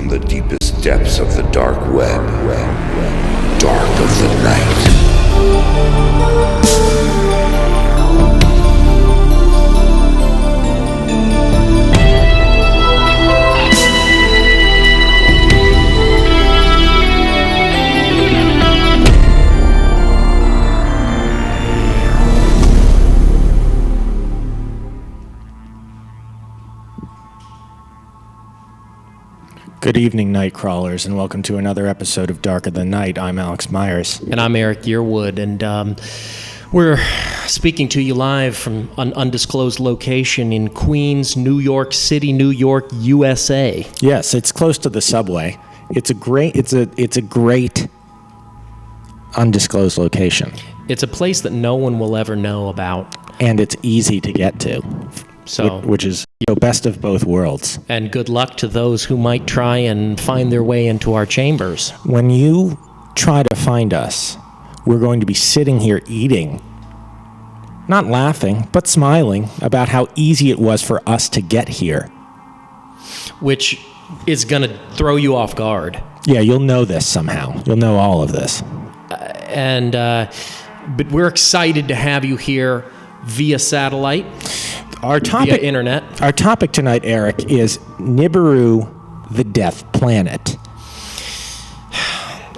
from the deepest depths of the dark web. Dark of the night. Good evening, night crawlers, and welcome to another episode of Dark of the Night. I'm Alex Myers. And I'm Eric Yearwood, and we're speaking to you live from an undisclosed location in Queens, New York City, New York, USA. Yes, it's close to the subway. It's a great undisclosed location. It's a place that no one will ever know about. And it's easy to get to. So, which is, best of both worlds. And good luck to those who might try and find their way into our chambers. When you try to find us, we're going to be sitting here eating, not laughing, but smiling about how easy it was for us to get here. Which is going to throw you off guard. Yeah, you'll know this somehow. You'll know all of this. But we're excited to have you here via satellite. Via internet. Our topic tonight, Eric, is Nibiru, the Death Planet.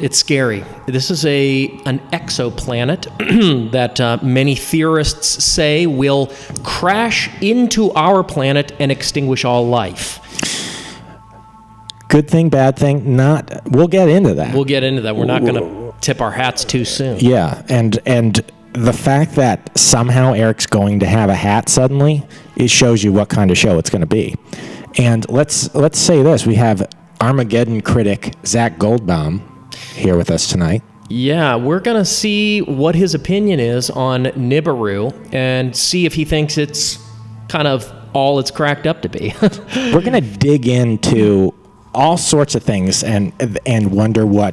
It's scary. This is an exoplanet that many theorists say will crash into our planet and extinguish all life. Good thing, bad thing, not. We'll get into that. We're not going to tip our hats too soon. Yeah, and the fact that somehow Eric's going to have a hat suddenly, it shows you what kind of show it's going to be. And let's say this. We have Armageddon critic Zach Goldbaum here with us tonight. Yeah, we're going to see what his opinion is on Nibiru and see if he thinks it's kind of all it's cracked up to be. We're going to dig into all sorts of things and wonder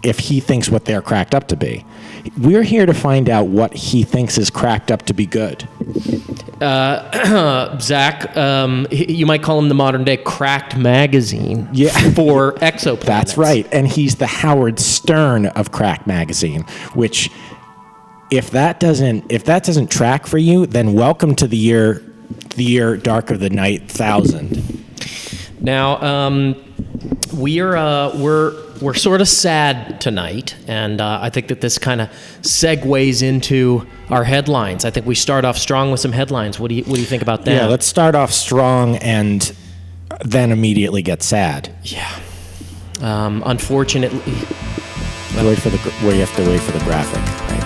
if he thinks what they're cracked up to be. We're here to find out what he thinks is cracked up to be good. Zach, you might call him the modern day cracked magazine for exoplanets. That's right. And he's the Howard Stern of Cracked Magazine, which if that doesn't track for you, then welcome to the year Dark of the Night 1000. Now, we're sort of sad tonight, and I think that this kind of segues into our headlines. I think we start off strong with some headlines. What do you think about that? Yeah, let's start off strong and then immediately get sad. Yeah. Unfortunately, you have to wait for the graphic, right?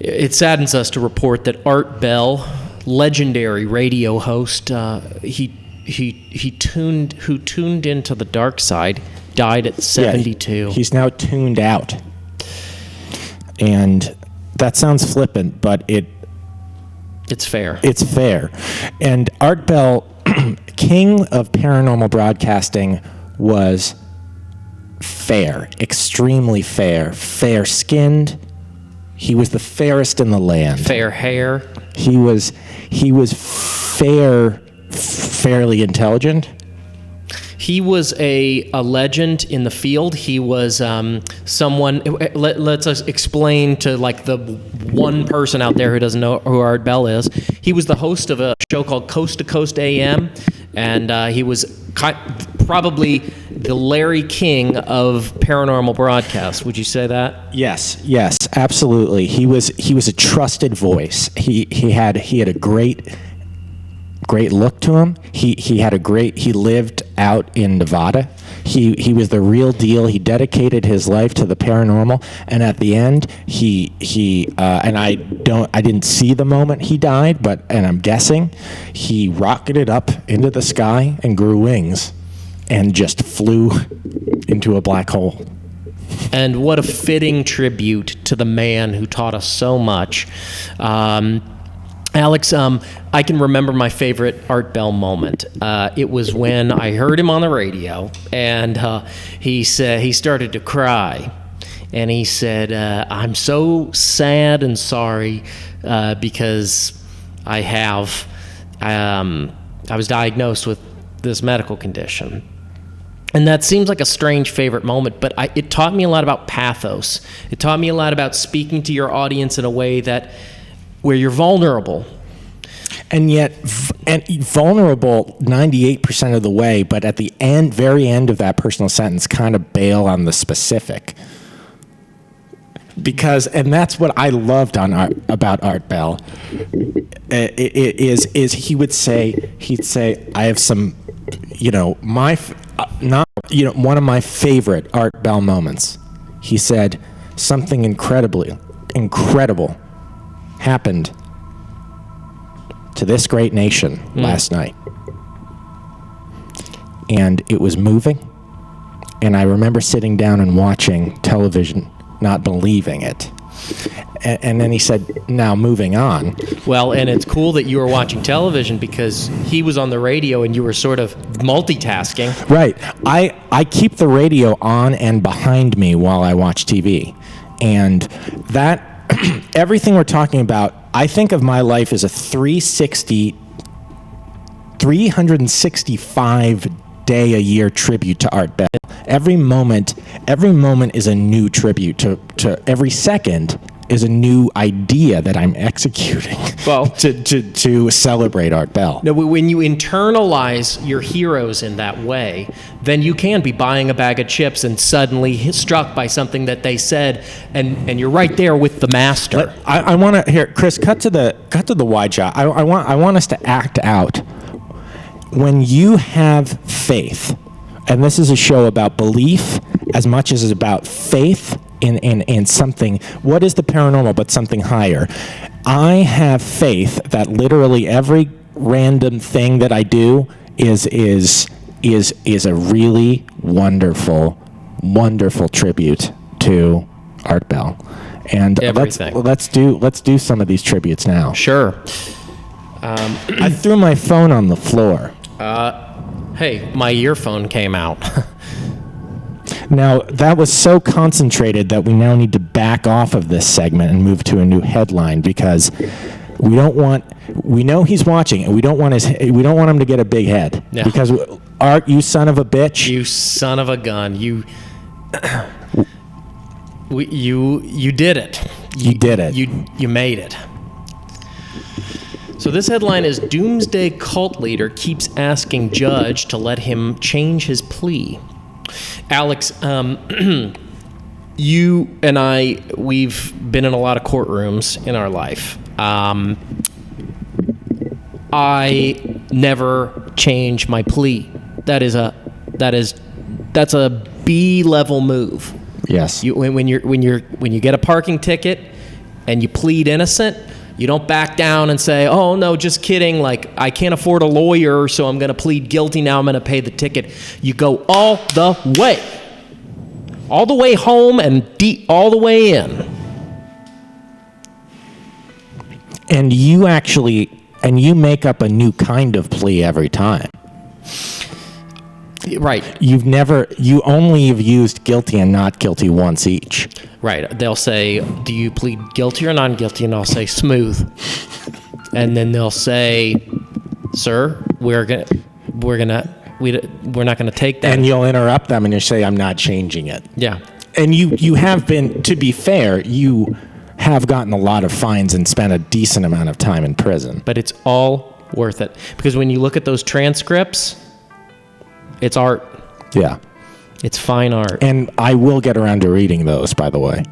It saddens us to report that Art Bell, legendary radio host, who tuned into the dark side, died at 72. Yeah, he's now tuned out, and that sounds flippant, but it's fair. It's fair. And Art Bell, king of paranormal broadcasting, was fair, extremely fair, fair-skinned. He was the fairest in the land. Fair hair. He was fairly intelligent. He was a legend in the field. He was someone. Let's explain to like the one person out there who doesn't know who Art Bell is. He was the host of a show called Coast to Coast AM, and he was probably the Larry King of paranormal broadcasts. Would you say that? Yes, absolutely. He was a trusted voice. He had a great look to him. He lived out in Nevada. He was the real deal. He dedicated his life to the paranormal, and at the end, and I didn't see the moment he died, and I'm guessing he rocketed up into the sky and grew wings and just flew into a black hole. And what a fitting tribute to the man who taught us so much. Alex, I can remember my favorite Art Bell moment. It was when I heard him on the radio, and he said he started to cry, and he said, "I'm so sad and sorry because I was diagnosed with this medical condition." And that seems like a strange favorite moment, but it taught me a lot about pathos. It taught me a lot about speaking to your audience in a way where you're vulnerable. And yet, vulnerable 98% of the way, but at the very end of that personal sentence, kind of bail on the specific. And that's what I loved about Art Bell. Is he'd say, I have some, one of my favorite Art Bell moments. He said, something incredible happened to this great nation last night. And it was moving. And I remember sitting down and watching television, not believing it. And then he said, now moving on. Well, and it's cool that you were watching television because he was on the radio and you were sort of multitasking. Right. I keep the radio on and behind me while I watch TV. And that, everything we're talking about, I think of my life as a 365 day a year tribute to Art Bell. Every moment is a new tribute to every second is a new idea that I'm executing. Well, to celebrate Art Bell. No, when you internalize your heroes in that way, then you can be buying a bag of chips and suddenly struck by something that they said, and you're right there with the master. I want to hear Chris cut to the wide shot. I want us to act out when you have faith, and this is a show about belief as much as it's about faith in something. What is the paranormal but something higher? I have faith that literally every random thing that I do is a really wonderful tribute to Art Bell. And let's do some of these tributes now. Sure. I threw my phone on the floor. Hey, my earphone came out. Now, that was so concentrated that we now need to back off of this segment and move to a new headline because we know he's watching and we don't want him to get a big head. Yeah. Because Art, you son of a bitch. You son of a gun. You did it. You did it. You made it. So this headline is Doomsday Cult Leader Keeps Asking Judge to Let Him Change His Plea. Alex, you and we've been in a lot of courtrooms in our life. I never change my plea. That's a B-level move. Yes. When you get a parking ticket and you plead innocent, you don't back down and say, "Oh no, just kidding. Like I can't afford a lawyer, so I'm going to plead guilty. Now I'm going to pay the ticket." You go all the way home and all the way in. And you make up a new kind of plea every time. Right. You only have used guilty and not guilty once each. Right. They'll say, "Do you plead guilty or non-guilty?" And I'll say, "Smooth." And then they'll say, "Sir, we're not going to take that." And you'll interrupt them and you say, "I'm not changing it." Yeah. And you have been, to be fair, you have gotten a lot of fines and spent a decent amount of time in prison. But it's all worth it because when you look at those transcripts, it's art. Yeah. It's fine art. And I will get around to reading those, by the way.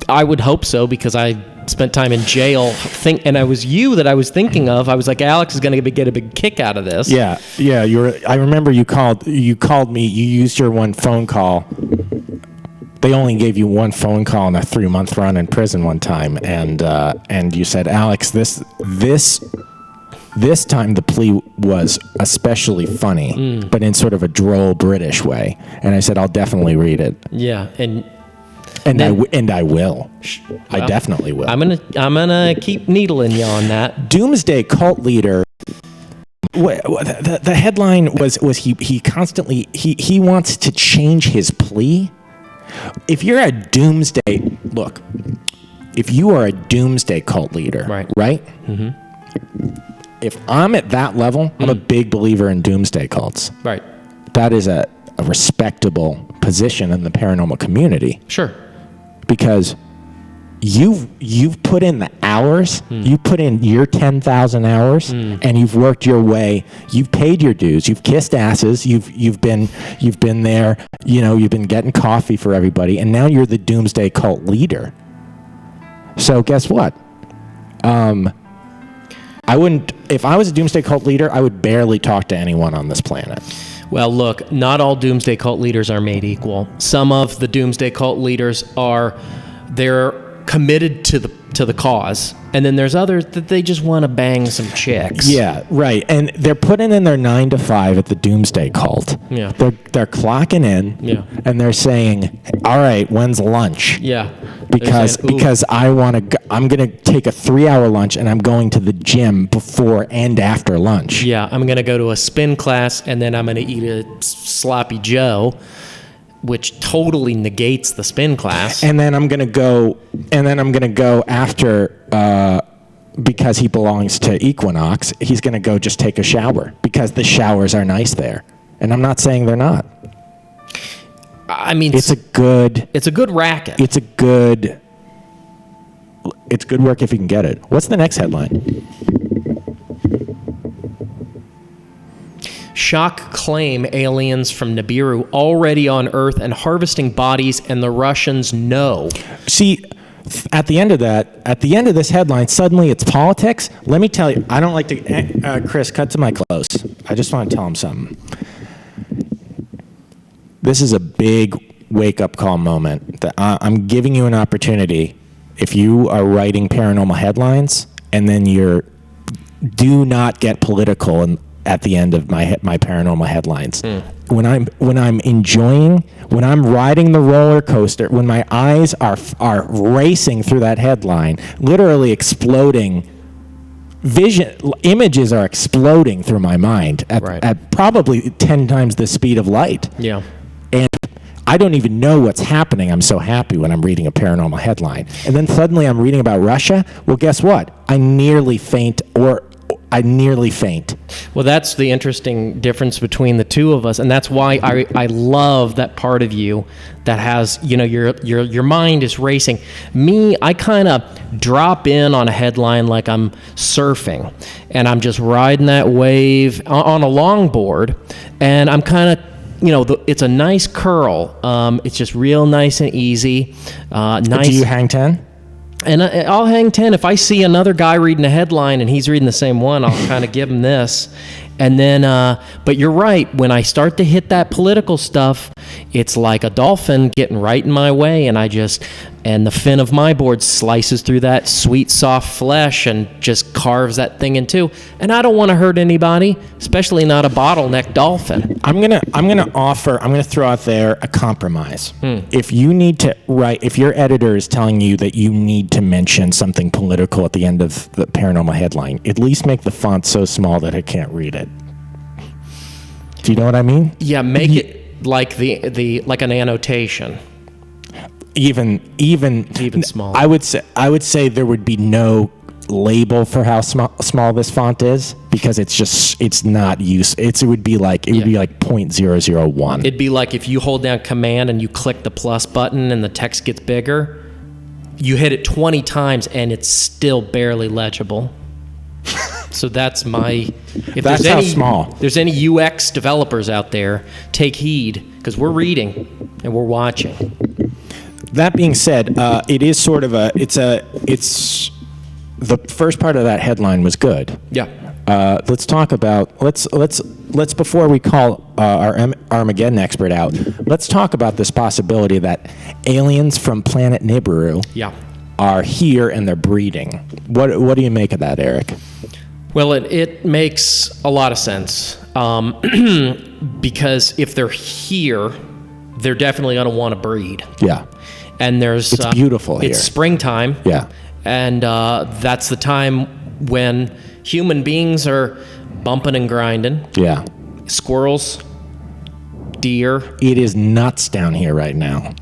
I would hope so because I spent time in jail. And I was you that I was thinking of. I was like, Alex is going to get a big kick out of this. Yeah. I remember you called me. You used your one phone call. They only gave you one phone call in a 3-month run in prison one time. And you said, Alex, this time the plea was especially funny, but in sort of a droll British way. And I said, I'll definitely read it. Yeah, and I will. Well, I definitely will. I'm gonna keep needling you on that. Doomsday Cult Leader. The headline was he constantly he wants to change his plea. If you're a doomsday, look, if you are a doomsday cult leader, right? Mm-hmm. If I'm at that level, I'm a big believer in doomsday cults. Right. That is a respectable position in the paranormal community. Sure. Because you've put in the hours, you put in your 10,000 hours, and you've worked your way. You've paid your dues. You've kissed asses. You've been there. You've been getting coffee for everybody, and now you're the doomsday cult leader. So guess what? I wouldn't. If I was a doomsday cult leader, I would barely talk to anyone on this planet. Well, look, not all doomsday cult leaders are made equal. Some of the doomsday cult leaders they're committed to the cause, and then there's others that they just want to bang some chicks. Yeah, right. And they're putting in their 9 to 5 at the doomsday cult. Yeah. They're clocking in. Yeah. And they're saying, "All right, when's lunch?" Yeah. Because I'm going to take a 3-hour lunch, and I'm going to the gym before and after lunch. Yeah, I'm going to go to a spin class, and then I'm going to eat a sloppy Joe, which totally negates the spin class. And then I'm going to go after, because he belongs to Equinox, he's going to go just take a shower because the showers are nice there. And I'm not saying they're not. I mean, it's a good racket. It's good work if you can get it. What's the next headline? Shock claim aliens from Nibiru already on Earth and harvesting bodies, and the Russians know. See, at the end of this headline, suddenly it's politics. Let me tell you, I don't like to. Chris, cut to my close. I just want to tell him something. This is a big wake-up call moment. That I'm giving you an opportunity. If you are writing paranormal headlines, and then do not get political at the end of my paranormal headlines. When I'm riding the roller coaster, when my eyes are racing through that headline, literally exploding, images are exploding through my mind at probably 10 times the speed of light. Yeah. And I don't even know what's happening. I'm so happy when I'm reading a paranormal headline. And then suddenly I'm reading about Russia. Well, guess what? I nearly faint. Well, that's the interesting difference between the two of us, and that's why I love that part of you that has, your mind is racing. Me, I kind of drop in on a headline like I'm surfing, and I'm just riding that wave on a longboard, and I'm kind of, it's a nice curl. It's just real nice and easy. Nice. Do you hang 10? And I'll hang 10. If I see another guy reading a headline and he's reading the same one, I'll kind of give him this. And then, but you're right. When I start to hit that political stuff, it's like a dolphin getting right in my way. And the fin of my board slices through that sweet, soft flesh and just carves that thing in two. And I don't want to hurt anybody, especially not a bottleneck dolphin. I'm gonna throw out there a compromise. If you need to write, if your editor is telling you that you need to mention something political at the end of the paranormal headline, at least make the font so small that I can't read it. Do you know what I mean? Yeah, make it like like an annotation. Even smaller. I would say there would be no label for how small this font is, because it's not use. It would be like 0.001. It'd be like if you hold down Command and you click the plus button and the text gets bigger. You hit it 20 times and it's still barely legible. So that's my. That's how small. If there's any UX developers out there, take heed, because we're reading and we're watching. That being said, it is sort of it's the first part of that headline was good. Yeah. Let's talk about let's before we call our Armageddon expert out, let's talk about this possibility that aliens from Planet Nibiru are here and they're breeding. What do you make of that, Eric? Well, it makes a lot of sense, because if they're here, they're definitely going to want to breed. Yeah. And it's beautiful here. It's springtime. Yeah. And that's the time when human beings are bumping and grinding. Yeah. Squirrels, deer. It is nuts down here right now.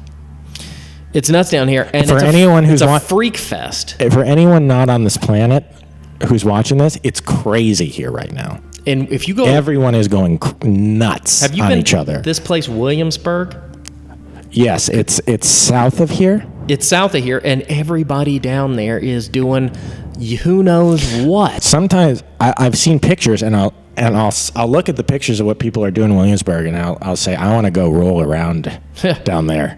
It's nuts down here, and For it's anyone who's it's a want- freak fest. For anyone not on this planet who's watching this, it's crazy here right now. And if you go, Everyone is going nuts have you on been each other. this place, Williamsburg? Yes, it's south of here. It's south of here, and everybody down there is doing who knows what. Sometimes I've seen pictures, and I'll look at the pictures of what people are doing in Williamsburg, and I'll say I want to go roll around down there.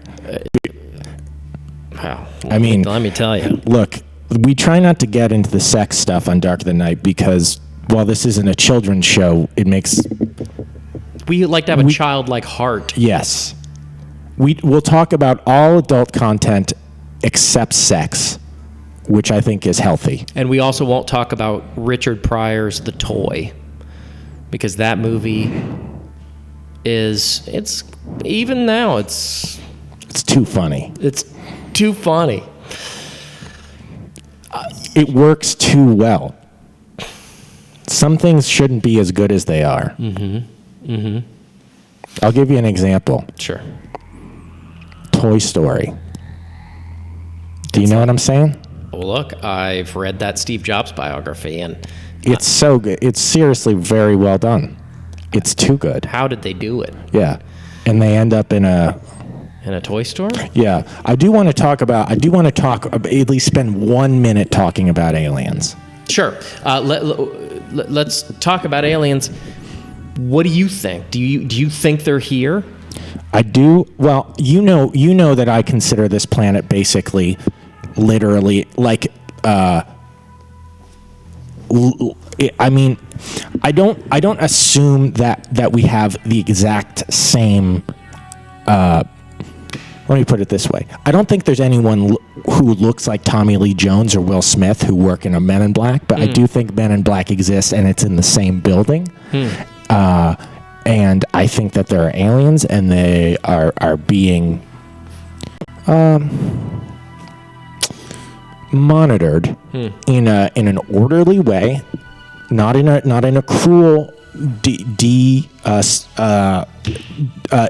Wow. I mean, let me tell you. Look, we try not to get into the sex stuff on Dark of the Night because while this isn't a children's show, it makes We like to have a childlike heart. yes. We'll talk about all adult content except sex, which I think is healthy. And we also won't talk about Richard Pryor's The Toy, because that movie it's even now it's too funny. it's too funny. It works too well. Some things shouldn't be as good as they are. I'll give you an example. Sure. Toy Story. Do you know what I'm saying? Well, look, I've read that Steve Jobs biography, and It's so good. It's seriously very well done. It's too good. how did they do it? Yeah. And they end up in a In a toy store? yeah. I do want to talk, at least spend 1 minute talking about aliens. Sure. Let's talk about aliens. What do you think? Do you think they're here? I do. Well, you know that I consider this planet basically, literally, like. I mean, I don't assume that we have the exact same. Let me put it this way: I don't think there's anyone who looks like Tommy Lee Jones or Will Smith who work in a Men in Black, but I do think Men in Black exists, and it's in the same building. And I think that there are aliens, and they are being monitored in an orderly way, not in a cruel,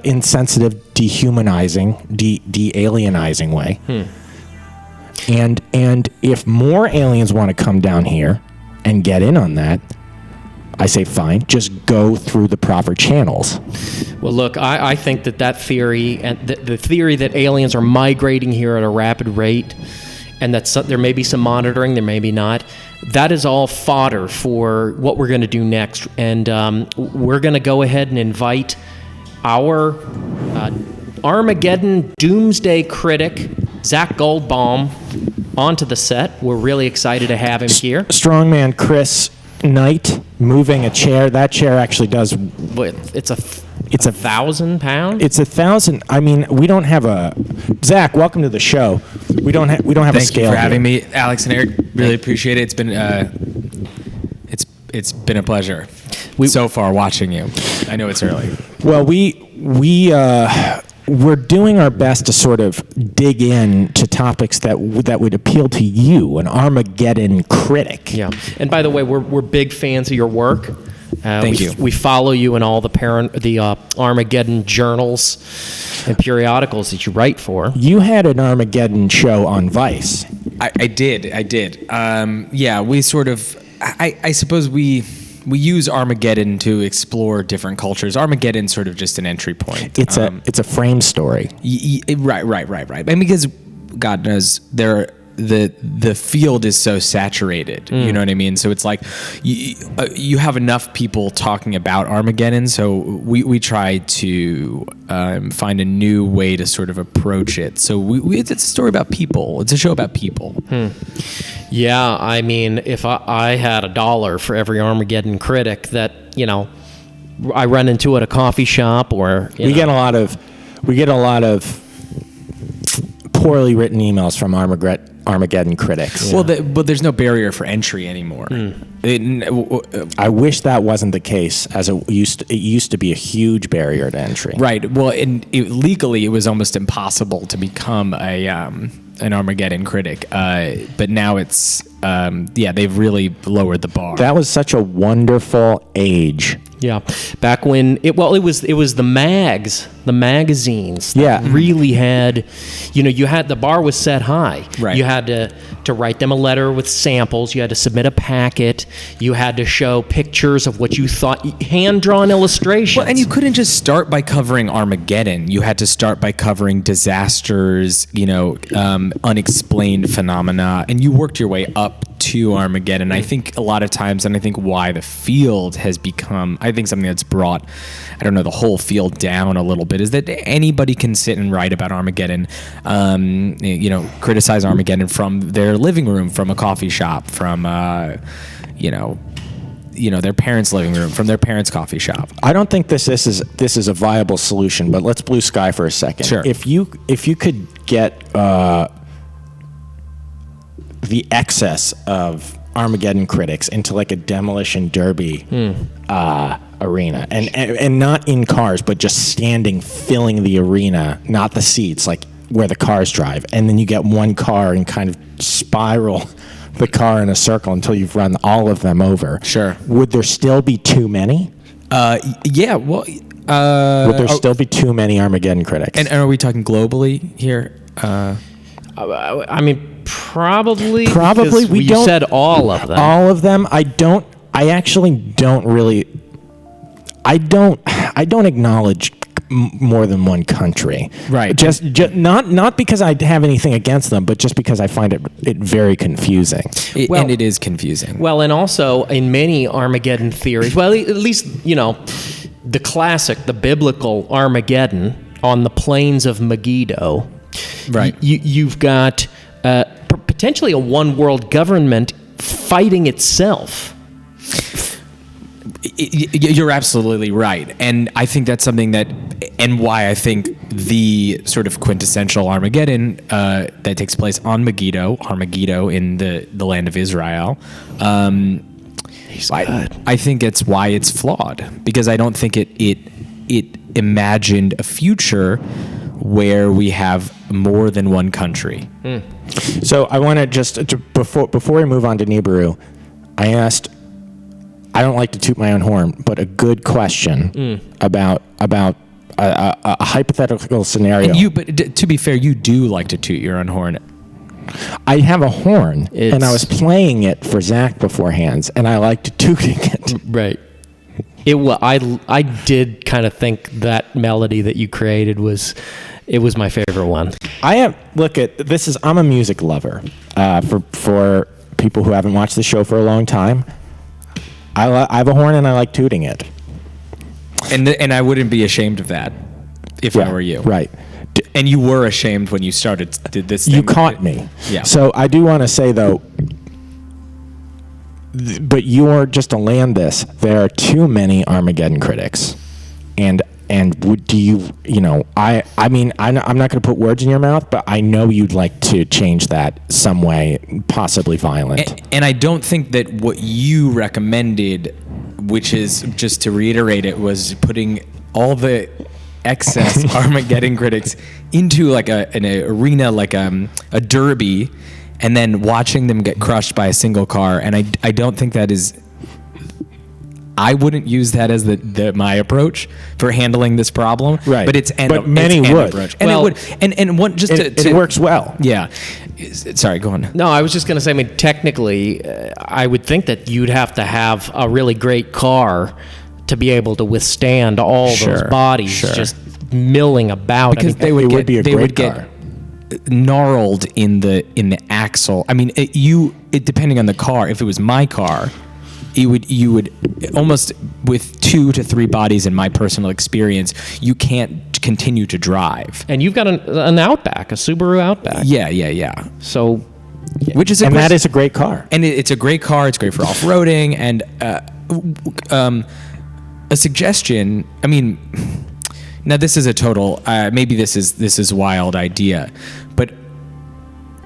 insensitive, dehumanizing, de-alienizing way. And if more aliens want to come down here and get in on that, I say fine, just go through the proper channels. Well, look, I think that theory, and the theory that aliens are migrating here at a rapid rate, and that there may be some monitoring, there may be not, that is all fodder for what we're going to do next. And we're going to go ahead and invite our Armageddon Doomsday critic, Zach Goldbaum, onto the set. We're really excited to have him here. Strongman Chris Knight moving a chair. That chair actually does. It's a 1,000 pounds. It's 1,000. I mean, we don't have a. Zach, welcome to the show. We don't have a scale. Thank you for having here. me, Alex and Eric. Really appreciate it. It's been it's been a pleasure so far watching you. I know it's early. Well, we're doing our best to sort of dig in to topics that would appeal to you, an Armageddon critic. Yeah. And by the way, we're big fans of your work. Thank you. We follow you in all the Armageddon journals and periodicals that you write for. You had an Armageddon show on Vice. I did. Yeah, we sort of. I suppose we use Armageddon to explore different cultures. Armageddon's sort of just an entry point. It's a frame story. Right. And because God knows the field is so saturated, you know what I mean? So it's like you have enough people talking about Armageddon, so we try to find a new way to sort of approach it. So it's a story about people. It's a show about people. Yeah, I mean, if I had $1 for every Armageddon critic that, I run into at a coffee shop or... We get a lot of poorly written emails from Armageddon critics. Well, but there's no barrier for entry anymore. I wish that wasn't the case, as it used to be a huge barrier to entry. Right. Well, legally, it was almost impossible to become an Armageddon critic. But now it's they've really lowered the bar. That was such a wonderful age. Yeah, back when it was the magazines that really had, you had, the bar was set high. Right. You had to write them a letter with samples. You had to submit a packet. You had to show pictures of what you thought, hand-drawn illustrations. Well, and you couldn't just start by covering Armageddon. You had to start by covering disasters, unexplained phenomena, and you worked your way up to Armageddon. I think a lot of times, and I think why the field has become, I think something that's brought, the whole field down a little bit, is that anybody can sit and write about Armageddon, criticize Armageddon from their living room, from a coffee shop, from, their parents' living room, from their parents' coffee shop. I don't think this is a viable solution, but let's blue sky for a second. Sure. If you could get the excess of Armageddon critics into like a demolition derby arena, and not in cars, but just standing, filling the arena, not the seats, like where the cars drive, and then you get one car and kind of spiral the car in a circle until you've run all of them over. Sure. Would there still be too many? Yeah. Well, would there still be too many Armageddon critics? And are we talking globally here? I mean, probably. Probably. We you don't said all of them. All of them. I actually don't really. I don't acknowledge more than one country. Right. Just not because I have anything against them, but just because I find it very confusing. And it is confusing. Well, and also in many Armageddon theories, well, at least, the classic, the biblical Armageddon on the plains of Megiddo. Right. You've got potentially a one world government fighting itself. You're absolutely right. And I think that's something and why I think the sort of quintessential Armageddon that takes place on Megiddo in the land of Israel, I think it's why it's flawed, because I don't think it imagined a future where we have more than one country. So I want to before we move on to Nibiru, I asked. I don't like to toot my own horn, but a good question about a hypothetical scenario. But to be fair, you do like to toot your own horn. I have a horn, and I was playing it for Zach beforehand, and I liked tooting it. Right. I did kind of think that melody that you created was my favorite one. I'm a music lover. For people who haven't watched the show for a long time, I have a horn and I like tooting it. And I wouldn't be ashamed of that if I were you. Right. And you were ashamed when you did this thing. You caught me. Yeah. So I do want to say, though, but just to land this, there are too many Armageddon critics. And do you I'm not going to put words in your mouth, but I know you'd like to change that some way, possibly violent. And I don't think that what you recommended, which is, just to reiterate it, was putting all the excess Armageddon critics into like an arena, like a derby, and then watching them get crushed by a single car. And I don't think that is. I wouldn't use that as my approach for handling this problem. Right. But many would. Approach. And it would. And one just it works well. Yeah. Sorry, go on. No, I was just going to say, technically, I would think that you'd have to have a really great car to be able to withstand all those bodies just milling about. Because they would get gnarled in the axle. I mean, depending on the car. If it was my car, you would almost, with 2 to 3 bodies, in my personal experience, you can't continue to drive. And you've got an Outback, a Subaru Outback. Yeah. So, that is a great car. And it's a great car. It's great for off-roading. And a suggestion. I mean, now this is a total. Maybe this is a wild idea, but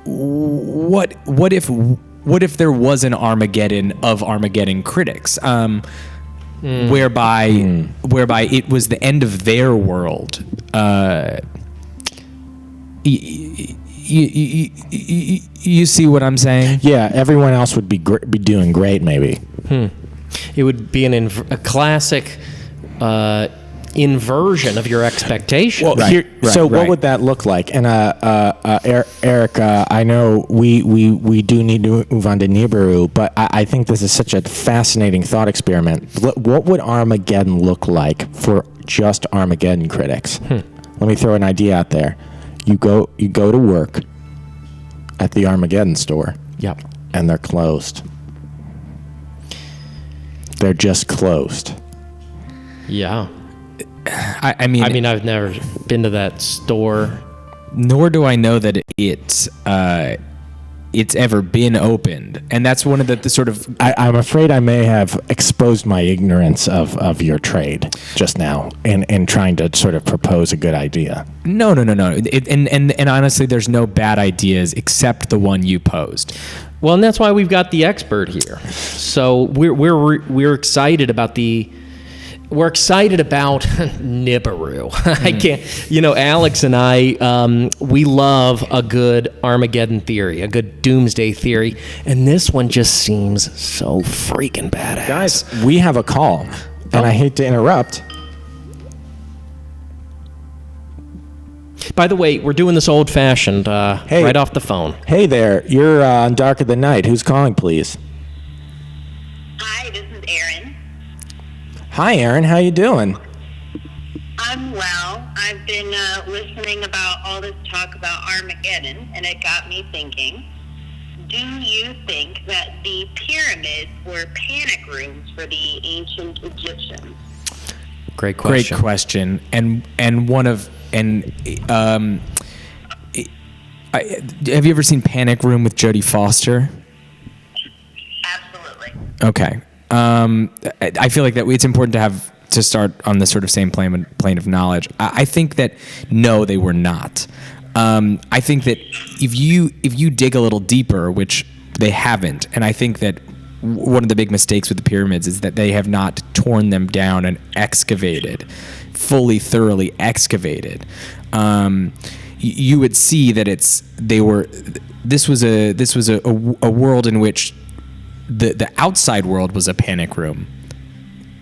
what if there was an Armageddon of Armageddon critics, whereby it was the end of their world, You see what I'm saying? Yeah, everyone else would be doing great, maybe. It would be a classic inversion of your expectation. Well, what would that look like? And Eric, I know we do need to move on to Nibiru, but I think this is such a fascinating thought experiment. What would Armageddon look like for just Armageddon critics? Let me throw an idea out there. You go to work at the Armageddon store. Yep. And they're closed. They're just closed. Yeah. I mean, I've never been to that store. Nor do I know that it's ever been opened, and that's one of the sort of. I'm afraid I may have exposed my ignorance of your trade just now, in trying to sort of propose a good idea. No. And honestly, there's no bad ideas except the one you posed. Well, and that's why we've got the expert here. So we're excited about We're excited about Nibiru. I can't, Alex and I, we love a good Armageddon theory, a good Doomsday theory, and this one just seems so freaking badass. Guys, we have a call, and I hate to interrupt. By the way, we're doing this old-fashioned, right off the phone. Hey there, you're on Dark of the Night. Who's calling, please? Hi, this is Erin. Hi, Aaron. How you doing? I'm well. I've been listening about all this talk about Armageddon, and it got me thinking. Do you think that the pyramids were panic rooms for the ancient Egyptians? Great question. Great question. And have you ever seen Panic Room with Jodie Foster? Absolutely. Okay. I feel like that it's important to start on this sort of same plane of knowledge. I think that no, they were not. I think that if you dig a little deeper, which they haven't, and I think that one of the big mistakes with the pyramids is that they have not torn them down and excavated, thoroughly excavated. You would see that this was a world in which the outside world was a panic room,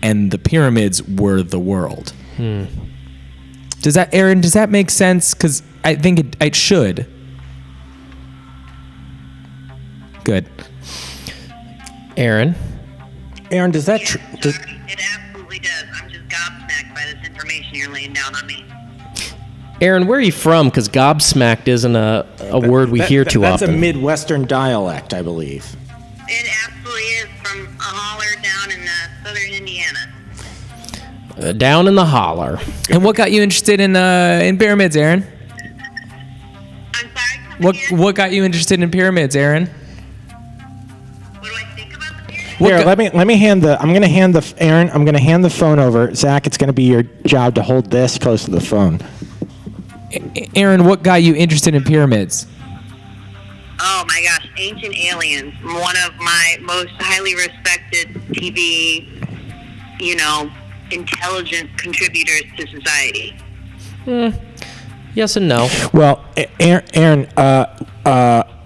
and the pyramids were the world. Does that make sense? Because I think it should. Good. Aaron, does that... It absolutely does. I'm just gobsmacked by this information you're laying down on me. Aaron, where are you from? Because gobsmacked isn't a word we hear too that's often. That's a Midwestern dialect, I believe. It absolutely is, from a holler down in southern Indiana. Down in the holler. And what got you interested in pyramids, Aaron? I'm sorry. What got you interested in pyramids, Aaron? What do I think about the pyramids? Here, let me hand the. I'm going to hand the Aaron. I'm going to hand the phone over. Zach, it's going to be your job to hold this close to the phone. Aaron, what got you interested in pyramids? Oh my gosh, Ancient Aliens, one of my most highly respected TV, intelligent contributors to society. Yes and no. Well, Aaron,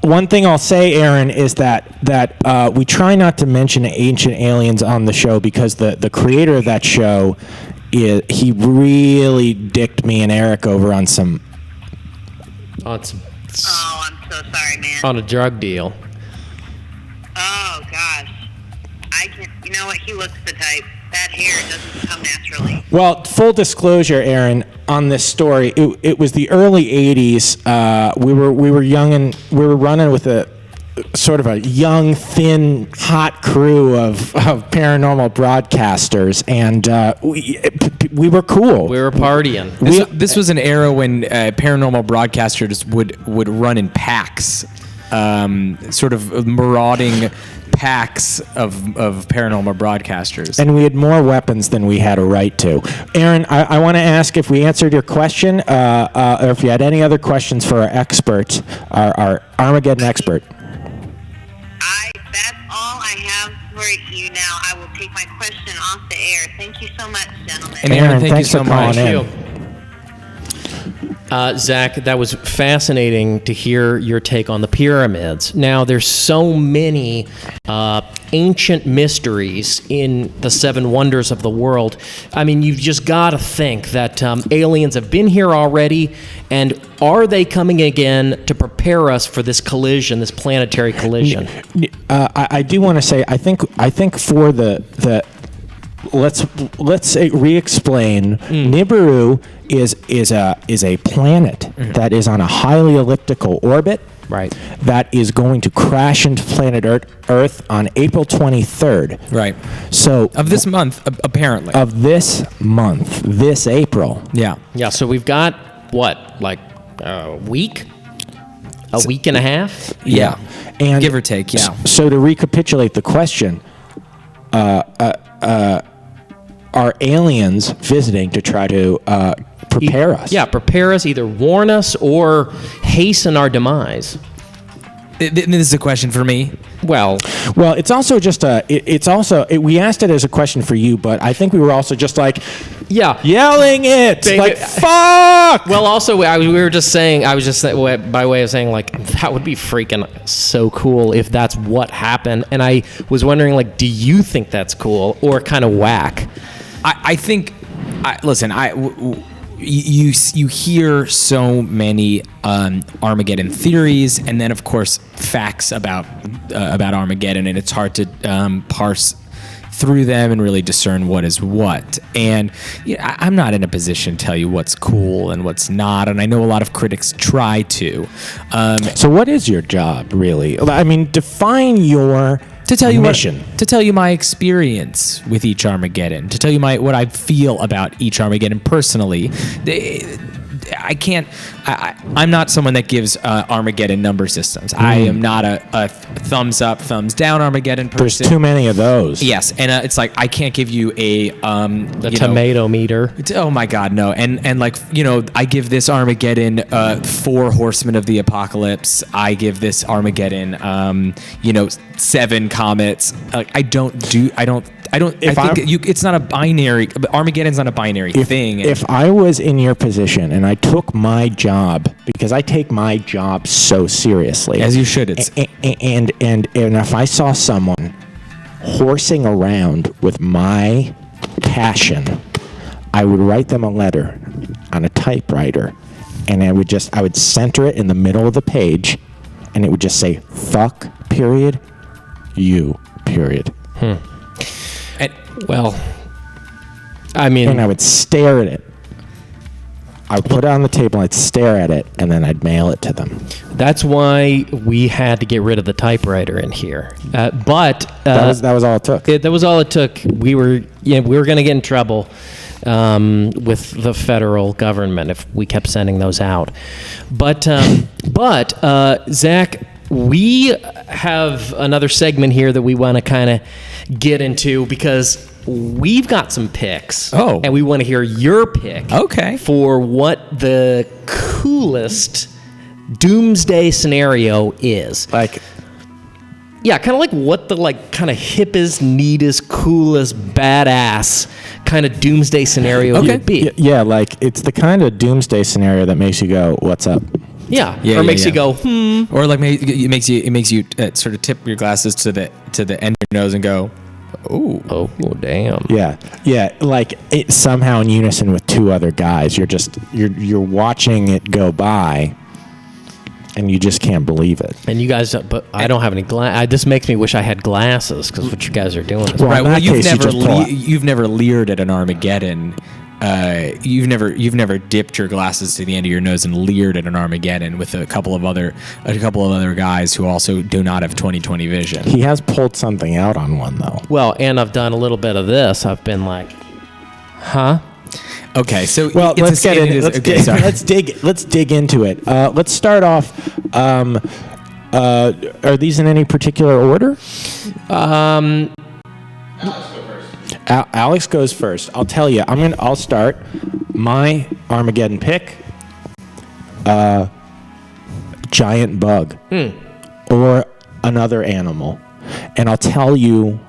one thing I'll say, Aaron, is that we try not to mention Ancient Aliens on the show because the creator of that show, he really dicked me and Eric over on some... Oh, I'm so sorry, man. On a drug deal. Oh, gosh. You know what? He looks the type. That hair doesn't come naturally. Well, full disclosure, Aaron, on this story, it was the early 80s. We were young, and we were running with a sort of a young, thin, hot crew of paranormal broadcasters, and we were cool. We were partying. This was an era when paranormal broadcasters would run in packs, sort of marauding packs of paranormal broadcasters. And we had more weapons than we had a right to. Aaron, I want to ask if we answered your question, or if you had any other questions for our expert, our Armageddon expert. That's all I have for you now. I will take my question off the air. Thank you so much, gentlemen. And Aaron, thank you so for calling much. in. Zach, that was fascinating to hear your take on the pyramids. Now, there's so many ancient mysteries in the seven wonders of the world. I mean, you've just got to think that aliens have been here already, and are they coming again to prepare us for this collision, this planetary collision? I do want to say, I think for the let's say re-explain. Nibiru is a planet that is on a highly elliptical orbit. Right. That is going to crash into planet Earth on April 23rd. Right. So Of this month, apparently. of this month, this April. Yeah. Yeah, so we've got, what, like a week? A week and a half? Yeah. And Give or take, yeah. So to recapitulate the question, are aliens visiting to try to prepare us? Yeah, prepare us, either warn us or hasten our demise. This is a question for me. Well, It's also just we asked it as a question for you, but I think we were also just like yeah. yelling it Big- like fuck. Well, also, we were just saying, I was just by way of saying, like, that would be freaking so cool if that's what happened. And I was wondering, like, do you think that's cool or kind of whack? I think, listen, you hear so many Armageddon theories, and then of course facts about Armageddon, and it's hard to parse through them and really discern what is what. And I'm not in a position to tell you what's cool and what's not, and I know a lot of critics try to. So what is your job really? I mean, define your To tell you mission. to tell you my experience with each Armageddon, to tell you what I feel about each Armageddon personally. I can't. I'm not someone that gives Armageddon number systems. I am not a thumbs up, thumbs down Armageddon person. There's too many of those. Yes, and it's like I can't give you a Tomato meter. Oh my God, no! And like I give this Armageddon 4 horsemen of the apocalypse. I give this Armageddon 7 comets. I think it's not a binary. Armageddon's not a binary thing. If I was in your position and I took my job, because I take my job so seriously, As you should, it's- and if I saw someone horsing around with my passion, I would write them a letter on a typewriter, and I would center it in the middle of the page, and it would just say "fuck," period, you, period. Well, I mean, And I would stare at it. I would put it on the table, I'd stare at it, and then I'd mail it to them. that's why we had to get rid of the typewriter in here. But That was all it took. that was all it took. We were going to get in trouble with the federal government if we kept sending those out. But Zach, we have another segment here that we want to kind of get into because we've got some picks. Oh. And we want to hear your pick. Okay. For what the coolest doomsday scenario is. Like, Yeah, kind of like what the kind of hippest, neatest, coolest, badass kind of doomsday scenario would be. yeah, like it's the kind of doomsday scenario that makes you go, "What's up?" Yeah. Yeah, Or yeah, makes yeah. you go, Or like it makes you sort of tip your glasses to the end of your nose and go, ooh. oh, damn. Yeah, like it somehow in unison with 2 other guys. You're watching it go by, and you just can't believe it. And you guys, but I don't have any glass. This makes me wish I had glasses because what you guys are doing is Well, Right. in Well, that you've case, you never just pull it. you've never leered at an Armageddon. You've never dipped your glasses to the end of your nose and leered at an Armageddon with a couple of other guys who also do not have 20/20 vision. He has pulled something out on one though. well, and I've done a little bit of this. I've been like, huh? Okay, so Well, it's let's get it in. is- Let's, okay, dig, sorry. let's dig into it. Let's start off. Are these in any particular order? Alex goes first. I'll tell you. I'll start. My Armageddon pick. Giant bug, or another animal, and I'll tell you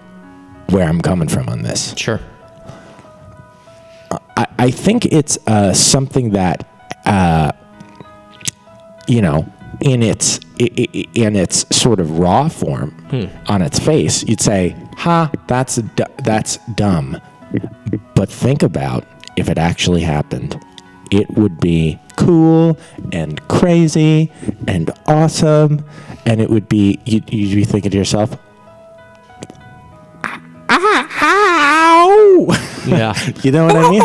where I'm coming from on this. Sure. I think it's something that in its sort of raw form on its face, you'd say, "Ha, that's dumb." But think about if it actually happened. It would be cool and crazy and awesome, and it would be you'd be thinking to yourself, "Ow!" Yeah. You know what I mean?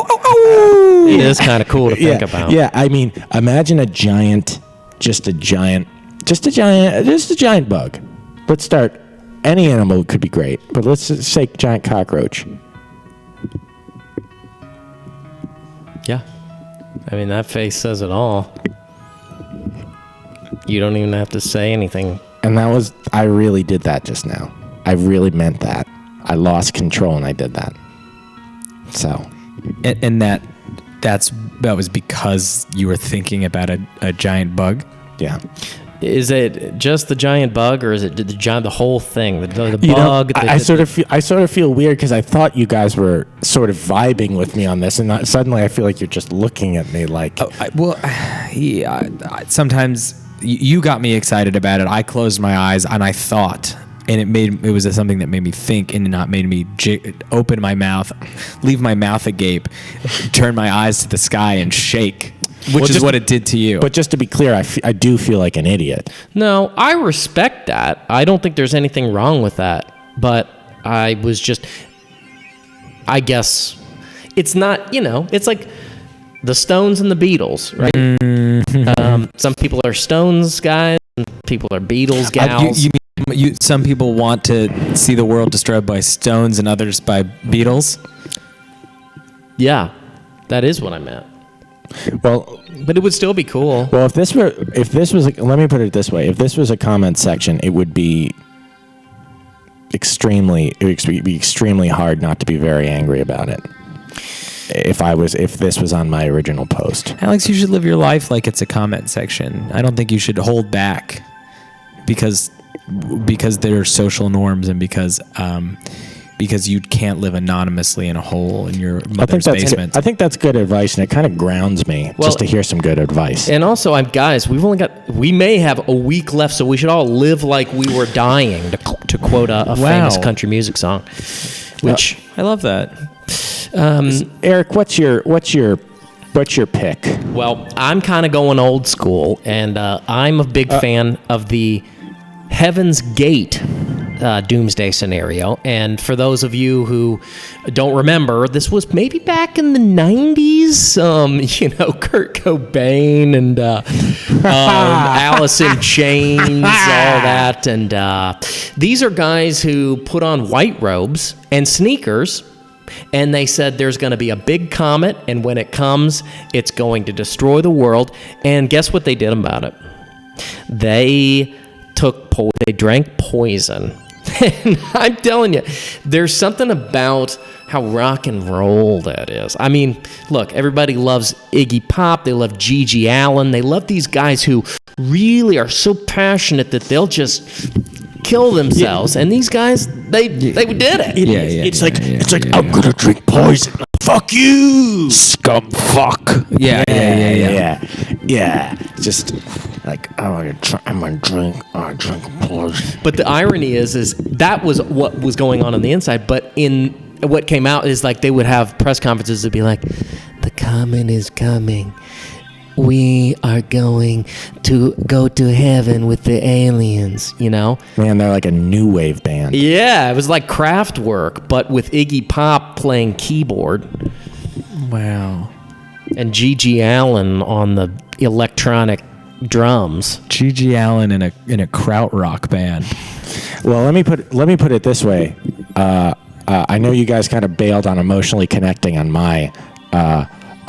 It is kind of cool to think about. Yeah, I mean, imagine just a giant bug. Let's start. Any animal could be great, but let's just say giant cockroach. Yeah. I mean, that face says it all. You don't even have to say anything. And I really did that just now. I really meant that. I lost control and I did that. So. And that was because you were thinking about a giant bug? Yeah. Is it just the giant bug, or is it the whole thing? The You know, bug? I sort of feel weird because I thought you guys were sort of vibing with me on this, and suddenly I feel like you're just looking at me like. Sometimes you got me excited about it. I closed my eyes and I thought, and it was something that made me think and not made me open my mouth, leave my mouth agape, turn my eyes to the sky and shake. Which is what it did to you. But just to be clear, I do feel like an idiot. No, I respect that. I don't think there's anything wrong with that. But I guess it's not, it's like the Stones and the Beatles, right? Mm-hmm. Some people are Stones guys, and people are Beatles gals. Some people want to see the world destroyed by Stones and others by Beatles? Yeah, that is what I meant. Well, but it would still be cool. Well, if this was, let me put it this way: if this was a comment section, it would be extremely hard not to be very angry about it. If this was on my original post, Alex, you should live your life like it's a comment section. I don't think you should hold back because there are social norms and because you can't live anonymously in a hole in your mother's basement. I think that's good advice, and it kind of grounds me just to hear some good advice. And also, guys, we may have a week left, so we should all live like we were dying, to quote a famous country music song. Which I love that. Eric, what's your pick? Well, I'm kind of going old school, and I'm a big fan of the Heaven's Gate Doomsday scenario. And for those of you who don't remember, this was maybe back in the 90s. Kurt Cobain and Alice in Chains, all that. And these are guys who put on white robes and sneakers, and they said there's going to be a big comet, and when it comes, it's going to destroy the world. And guess what they did about it? They drank poison. And I'm telling you, there's something about how rock and roll that is. I mean, look, everybody loves Iggy Pop. They love Gigi Allen. They love these guys who really are so passionate that they'll just kill themselves. And these guys, they did it. It's like I'm gonna drink poison. Fuck you, scum fuck. Yeah. Just like I'm gonna drink poison. But the irony is that was what was going on the inside. But in what came out is like they would have press conferences to be like, the comet is coming. We are going to go to heaven with the aliens, Man, they're like a new wave band. Yeah, it was like Kraftwerk, but with Iggy Pop playing keyboard. Wow. And Gigi Allen on the electronic drums. Gigi Allen in a krautrock band. Well, let me put it this way. I know you guys kind of bailed on emotionally connecting on my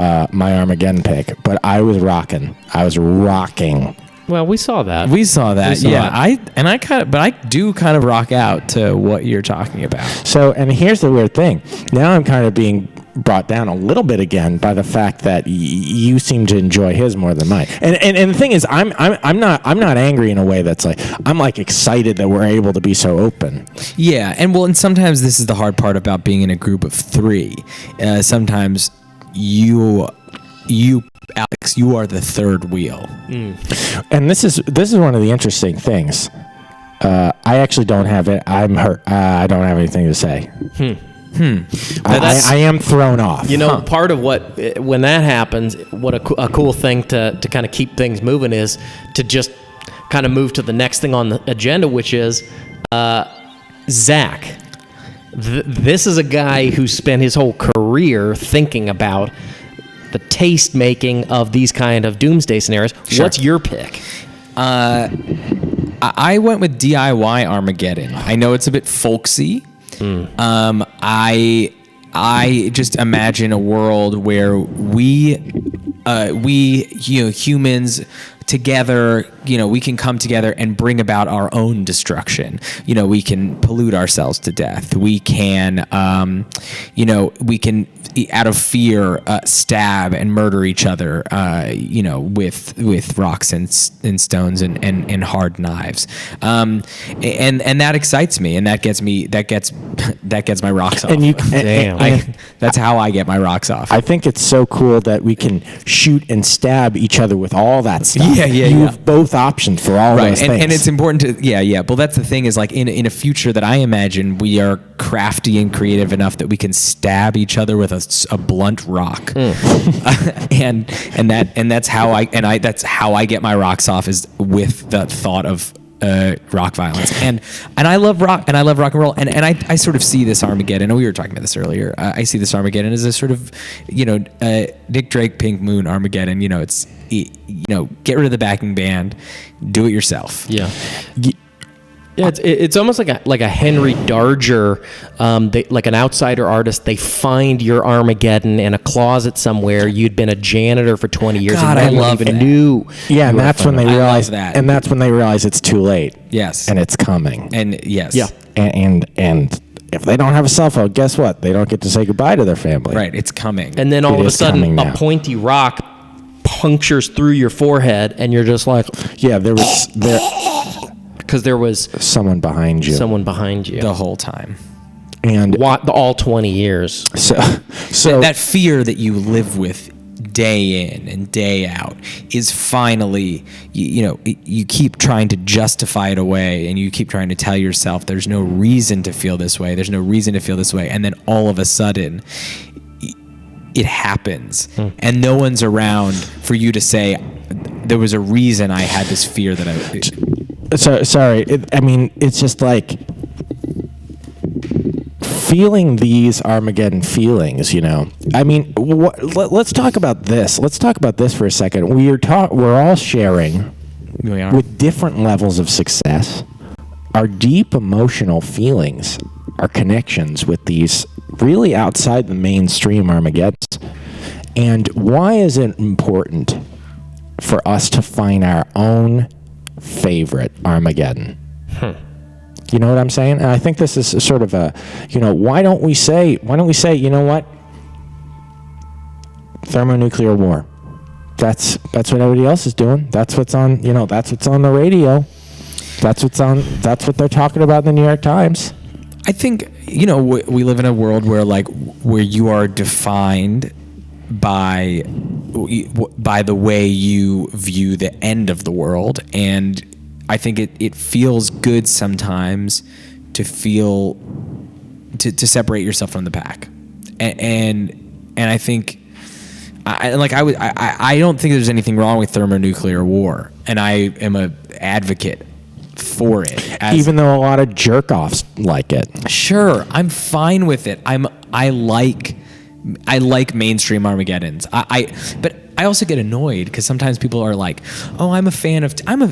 Armageddon pick, but I was rocking. Well, we saw that. But I do kind of rock out to what you're talking about. So, and here's the weird thing. Now I'm kind of being brought down a little bit again by the fact that you seem to enjoy his more than mine. And the thing is, I'm not angry in a way that's like, I'm like excited that we're able to be so open. Yeah, and sometimes this is the hard part about being in a group of three. Sometimes you Alex, you are the third wheel. And this is one of the interesting things. I actually don't have it. I'm hurt. I don't have anything to say. I am thrown off. Part of what, when that happens, what a cool thing to kind of keep things moving is to just kind of move to the next thing on the agenda, which is Zach. This is a guy who spent his whole career thinking about the taste making of these kind of doomsday scenarios. Sure. What's your pick? I went with DIY Armageddon. I know it's a bit folksy. I just imagine a world where we humans together, we can come together and bring about our own destruction. We can pollute ourselves to death. We can, we can, out of fear, stab and murder each other, with rocks and stones and hard knives. And that excites me, and that gets my rocks off. That's how I get my rocks off. I think it's so cool that we can shoot and stab each other with all that stuff. You have both options for all those things. And it's important to, Well, that's the thing is, like, in a future that I imagine, we are crafty and creative enough that we can stab each other with a blunt rock. And that's how I get my rocks off, is with the thought of rock violence. And I love rock, and I love rock and roll, and I sort of see this Armageddon, and we were talking about this earlier, I see this Armageddon as a sort of Nick Drake Pink Moon Armageddon. It's get rid of the backing band, do it yourself. It's almost like a Henry Darger, like an outsider artist. They find your Armageddon in a closet somewhere. You'd been a janitor for 20 years. God, and I love even that. knew. Yeah, and that's when they realize that. And that's when they realize it's too late. Yes, and it's coming. And yes, yeah, and if they don't have a cell phone, guess what? They don't get to say goodbye to their family. Right, it's coming. And then all of a sudden, a pointy rock punctures through your forehead, and you're just like, because there was someone behind you. The whole time. And all 20 years. So that fear that you live with day in and day out is finally, you keep trying to justify it away, and you keep trying to tell yourself there's no reason to feel this way. There's no reason to feel this way. And then all of a sudden, it happens, and no one's around for you to say, there was a reason I had this fear that I... So sorry. It's just like feeling these Armageddon feelings. Let's talk about this. Let's talk about this for a second. We're all sharing with different levels of success our deep emotional feelings, our connections with these really outside the mainstream Armageddons. And why is it important for us to find our own favorite Armageddon? You know what I'm saying? And I think this is sort of a, why don't we say, you know what? Thermonuclear war. That's what everybody else is doing. That's what's on, that's what's on the radio. That's what they're talking about in the New York Times. I think, we live in a world where you are defined by the way you view the end of the world, and I think it feels good sometimes to separate yourself from the pack, and I think I don't think there's anything wrong with thermonuclear war, and I am an advocate for it, even though a lot of jerk-offs like it. Sure, I'm fine with it. I like mainstream Armageddons. But I also get annoyed because sometimes people are like, "Oh, I'm a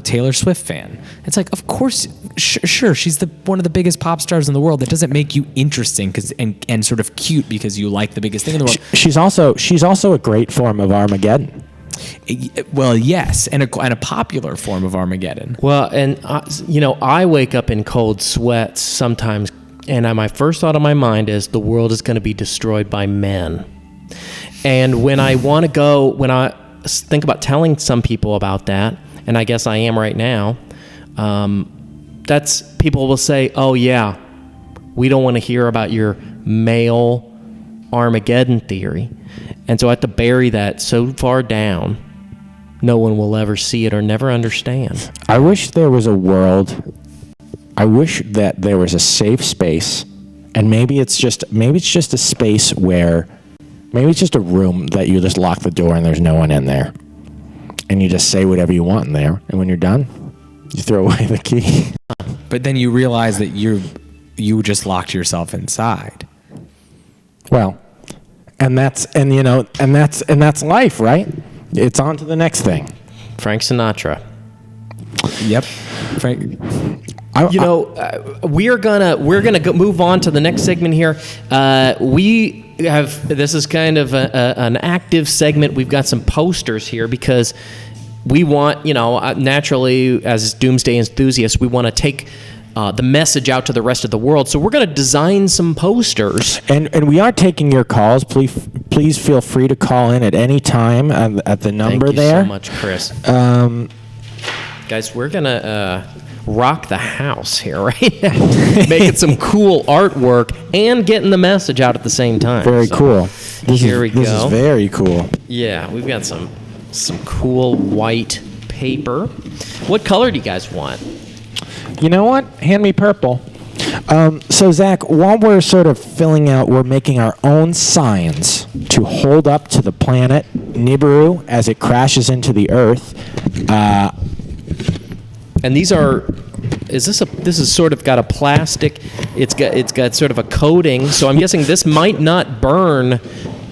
Taylor Swift fan." It's like, of course, sure, she's one of the biggest pop stars in the world. That doesn't make you interesting and sort of cute because you like the biggest thing in the world. She's also a great form of Armageddon. Well, yes, and a popular form of Armageddon. Well, and I wake up in cold sweats sometimes, and my first thought on my mind is the world is going to be destroyed by men. And when I think about telling some people about that, and I guess I am right now, that's people will say, "Oh yeah, we don't want to hear about your male Armageddon theory." And so I have to bury that so far down, no one will ever see it or never understand. I wish there was a world. I wish that there was a safe space, and maybe it's just a space where, maybe it's just a room that you just lock the door and there's no one in there, and you just say whatever you want in there, and when you're done, you throw away the key. But then you realize that you just locked yourself inside. Well, and that's life, right? It's on to the next thing. Frank Sinatra. Yep. Frank. We're gonna move on to the next segment here. This is kind of an active segment. We've got some posters here because we want, naturally, as Doomsday enthusiasts, we want to take the message out to the rest of the world. So we're going to design some posters. And we are taking your calls. Please feel free to call in at any time at the number there. Thank you so much, Chris. Guys, we're going to rock the house here right now. Making some cool artwork and getting the message out at the same time. Very cool. This is very cool. Yeah, we've got some cool white paper. What color do you guys want? You know what? Hand me purple. So, Zach, while we're sort of we're making our own signs to hold up to the planet Nibiru as it crashes into the Earth. And these are, this is sort of got a plastic, it's got sort of a coating, so I'm guessing this might not burn.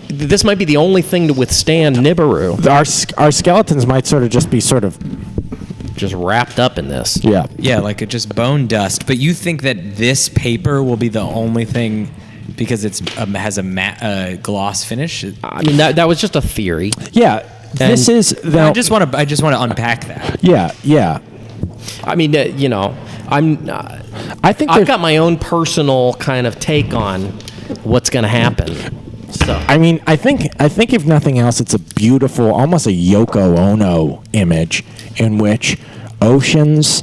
This might be the only thing to withstand Nibiru. Our skeletons might just be just wrapped up in this. Yeah. Yeah, like it just bone dust. But you think that this paper will be the only thing because it has a gloss finish? I mean, that was just a theory. Yeah. This is. I just want to unpack that. Yeah. Yeah. I mean, I think I've got my own personal kind of take on what's going to happen. So I mean, I think if nothing else, it's a beautiful, almost a Yoko Ono image in which oceans,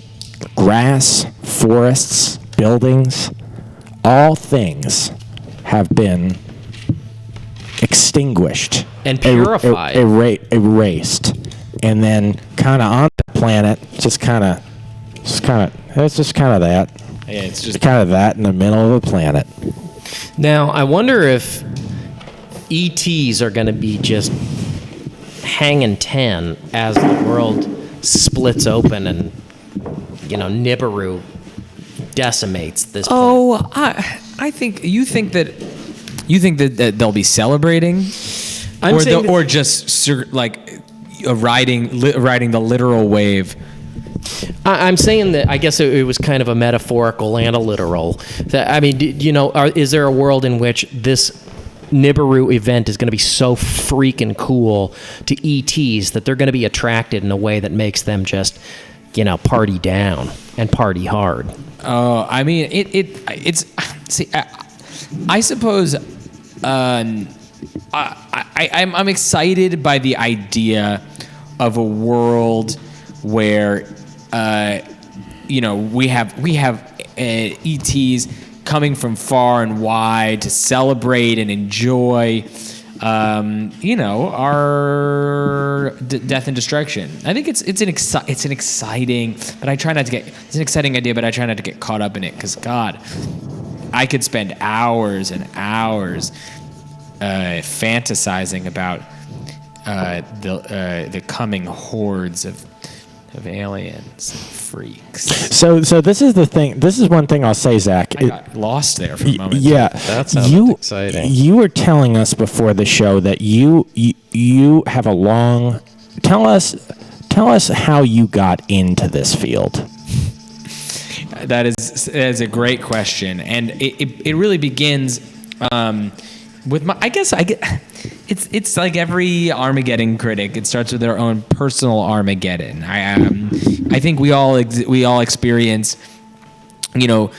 grass, forests, buildings, all things have been extinguished and purified, erased, and then kind of on the planet, it's just kind of that. Yeah, it's just kind of that in the middle of the planet. Now, I wonder if ETs are going to be just hanging 10 as the world splits open and, Nibiru decimates this planet. Oh, I think you think that they'll be celebrating, or just riding the literal wave. I'm saying that I guess it was kind of a metaphorical and a literal. I mean, is there a world in which this Nibiru event is going to be so freaking cool to ETs that they're going to be attracted in a way that makes them just, party down and party hard? Oh, I mean, it's. See, I suppose. I'm excited by the idea of a world where, we have ETs coming from far and wide to celebrate and enjoy, our death and destruction. I think it's an exciting, but I try not to get. It's an exciting idea, but I try not to get caught up in it because God, I could spend hours and hours fantasizing about the coming hordes of aliens and freaks. So this is the thing. This is one thing I'll say, Zach. I got lost there for a moment. Yeah, that sounds exciting. You were telling us before the show that you have a long. Tell us how you got into this field. That is a great question, and it really begins with my. I guess it's like every Armageddon critic. It starts with their own personal Armageddon. I think we all experience. I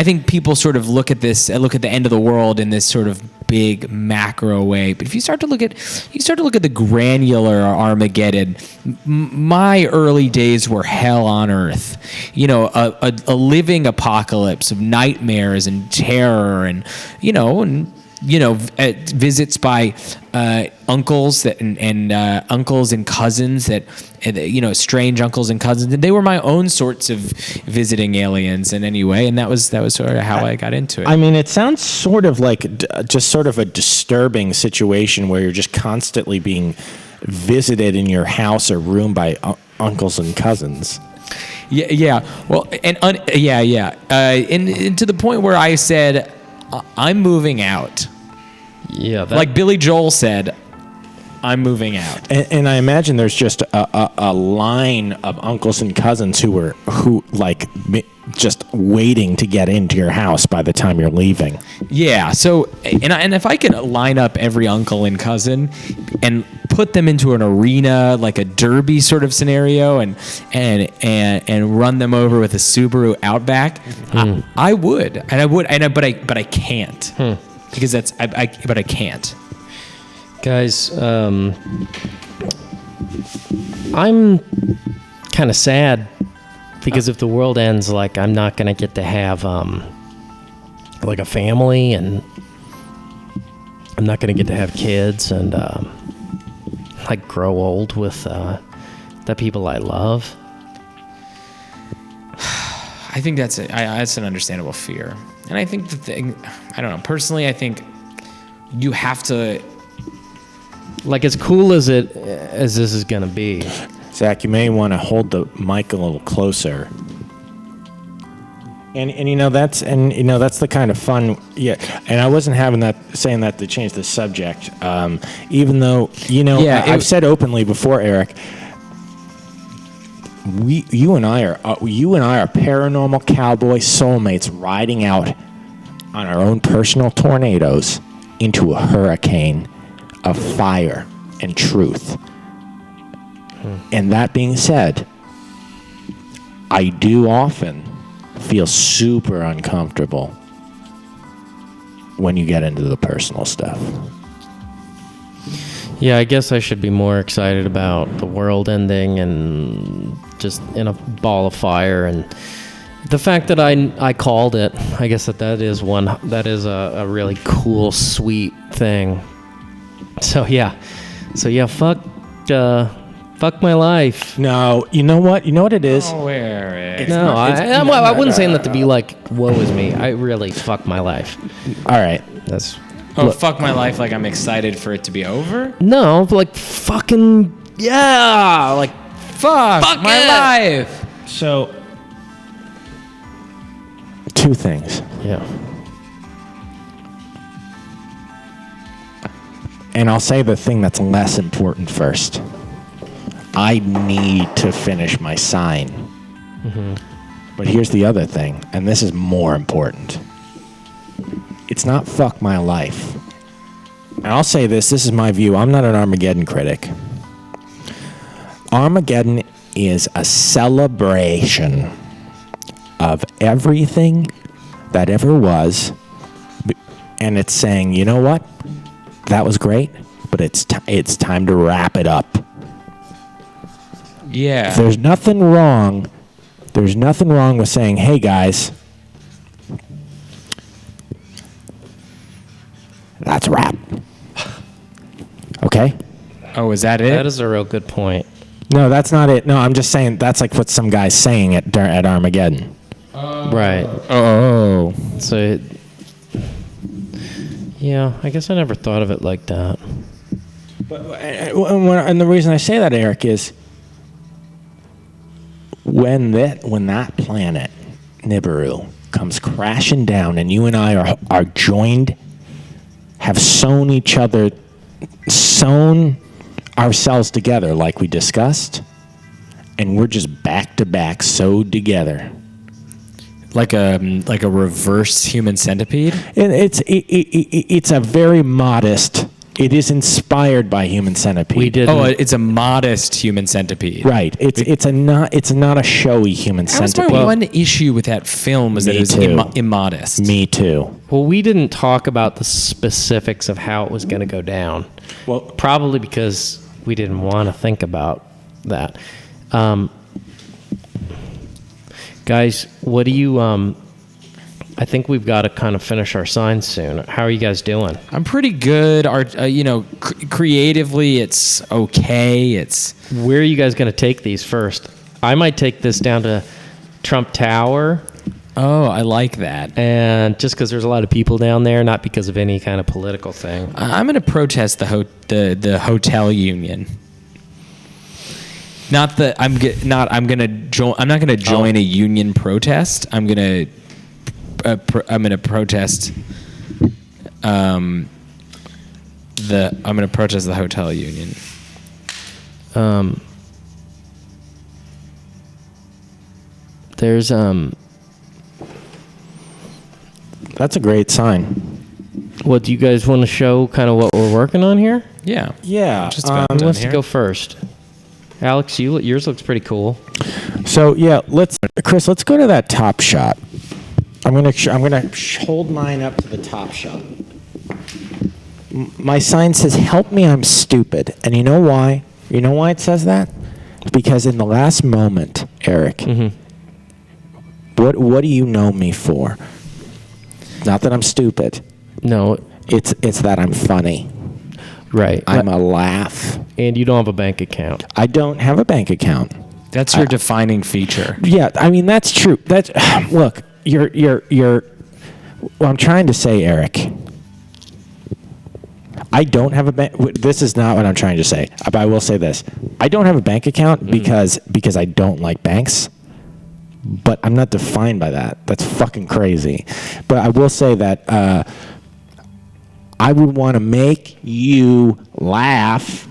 think people sort of look at the end of the world in this sort of big macro way. But if you start to look at the granular Armageddon, my early days were hell on earth. A living apocalypse of nightmares and terror and visits by uncles and uncles and cousins strange uncles and cousins. And they were my own sorts of visiting aliens in any way. And that was sort of how I got into it. I mean, it sounds sort of like just sort of a disturbing situation where you're just constantly being visited in your house or room by uncles and cousins. Yeah. Well, and to the point where I said, I'm moving out. Yeah. Like Billy Joel said, I'm moving out. And I imagine there's just a line of uncles and cousins who just waiting to get into your house by the time you're leaving. Yeah. So, and if I could line up every uncle and cousin and put them into an arena, like a derby sort of scenario, and run them over with a Subaru Outback, I would, but I can't because but I can't. Guys, I'm kind of sad because if the world ends, like, I'm not gonna get to have like a family, and I'm not gonna get to have kids, and like grow old with the people I love. I think that's an understandable fear, and I think the thing, I don't know, personally, I think you have to. Like, as cool as this is gonna be, Zach, you may want to hold the mic a little closer. And that's the kind of fun. Yeah, and I wasn't saying that to change the subject. Even though I've said openly before, Eric. You and I are paranormal cowboy soulmates riding out on our own personal tornadoes into a hurricane of fire and truth. And that being said, I do often feel super uncomfortable when you get into the personal stuff. yeah, I guess I should be more excited about the world ending and just in a ball of fire, and the fact that I called it. I guess that is a really cool, sweet thing. So yeah, fuck my life. No, you know what it is? Oh, Eric. No, I wouldn't say that to be like, woe is me. I really fuck my life. All right. That's Fuck my life, like I'm excited for it to be over? no, like fucking yeah, like Fuck my life. So, two things. yeah. And I'll say the thing that's less important first. I need to finish my sign. But here's the other thing, and this is more important. It's not fuck my life. And I'll say this is my view. I'm not an Armageddon critic. Armageddon is a celebration of everything that ever was, and it's saying, you know what? That was great, but it's time to wrap it up. Yeah. There's nothing wrong with saying, hey guys, that's a wrap. Okay? Oh, is that it? That is a real good point. No, that's not it. No, I'm just saying that's like what some guy's saying at Armageddon. Right. Oh. So yeah, I guess I never thought of it like that. And the reason I say that, Eric, is when that planet Nibiru comes crashing down, and you and I are joined, have sewn ourselves together like we discussed, and we're just back to back sewed together. Like a reverse human centipede? And it's a very modest. It is inspired by human centipede. We did. Oh, it's a modest human centipede. Right. It's not a showy human That was centipede. my one issue with that film, was that Me it was too. immodest. Me too. Well, we didn't talk about the specifics of how it was going to go down. Well, Probably because we didn't want to think about that. Guys, what do you I think we've got to kind of finish our signs soon. How are you guys doing? I'm pretty good. Creatively, it's okay. It's Where are you guys going to take these first? I might take this down to Trump Tower, I like that. and just because there's a lot of people down there, not because of any kind of political thing. I'm going to protest the hotel union. Not that I'm not going to join a union protest. I'm going to protest I'm going to protest the hotel union. There's That's a great sign. What do you guys want to show? Kind of what we're working on here. Yeah. Yeah. Just about Who done wants here. to go first? Alex, yours looks pretty cool. So yeah, Chris, let's go to that top shot. I'm gonna hold mine up to the top shot. My sign says, "Help me, I'm stupid," and you know why? You know why it says that? Because in the last moment, Eric, what do you know me for? Not that I'm stupid. No, It's that I'm funny. right. I'm a laugh. And you don't have a bank account. I don't have a bank account. That's your defining feature. Yeah, I mean that's true. That's look, you're. What I'm trying to say, Eric. I don't have a bank. This is not what I'm trying to say. But I will say this: I don't have a bank account because I don't like banks. But I'm not defined by that. That's fucking crazy. But I will say that I would want to make you laugh.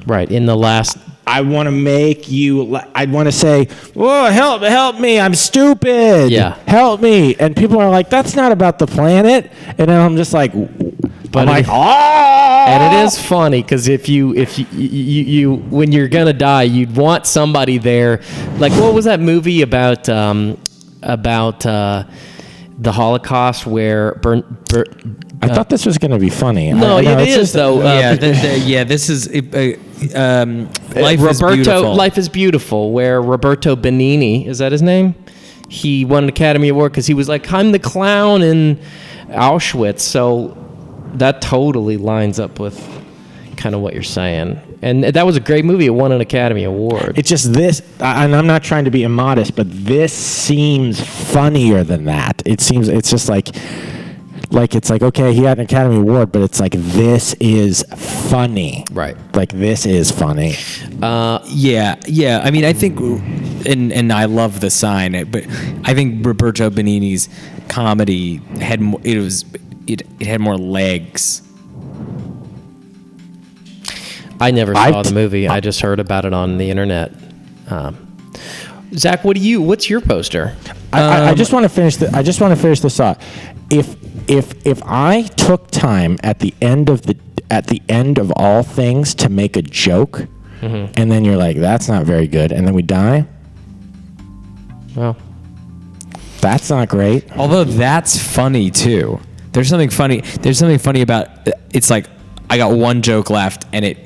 Right. In the last. I want to make you. I'd want to say, "Whoa, help me! I'm stupid. Yeah. Help me!" And people are like, "That's not about the planet." And then I'm just like, But I'm like, it- "Oh!" And it is funny because if you when you're gonna die, you'd want somebody there. Like, what was that movie about the Holocaust where I thought this was going to be funny. No, I know, it it's is just- though. This is Life is Beautiful. Life is Beautiful, where Roberto Benigni, is that his name? He won an Academy Award because he was like, I'm the clown in Auschwitz. So that totally lines up with kind of what you're saying. And that was a great movie. It won an Academy Award. It's just this, and I'm not trying to be immodest, but this seems funnier than that. It's just like it's like, okay, he had an Academy Award, but it's like, this is funny. Right. Like, this is funny. Yeah. I mean, I think, and I love the sign, but I think Roberto Benigni's comedy had it had more legs. I never saw the movie. I just heard about it on the internet. Zach, what's your poster? I just want to finish. I just want to finish this thought. If I took time at the end of all things to make a joke, and then you're like, that's not very good, and then we die, Well, that's not great. Although that's funny too. There's something funny about it's like I got one joke left and it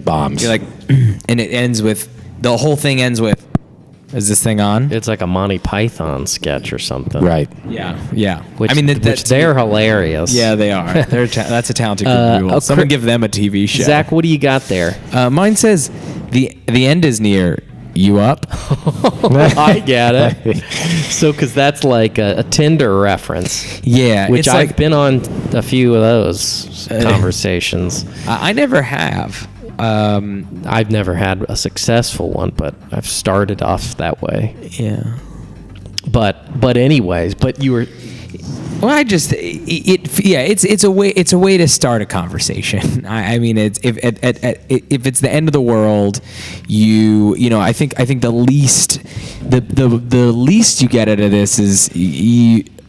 bombs. you're like and it ends with the whole thing ends with, is this thing on? it's like a Monty Python sketch or something. Right. Yeah. Which, I mean which they're hilarious. Yeah, they are. That's a talented group of people. Someone give them a TV show. Zach, what do you got there? Mine says the end is near. You up? I get it. So, because that's like a Tinder reference. Yeah, Which it's I've like- been on a few of those conversations. I never have. I've never had a successful one, but I've started off that way. Yeah. But anyways, but you were. Well, it's a way to start a conversation. I mean, it's if it's the end of the world, you know, I think the least you get out of this is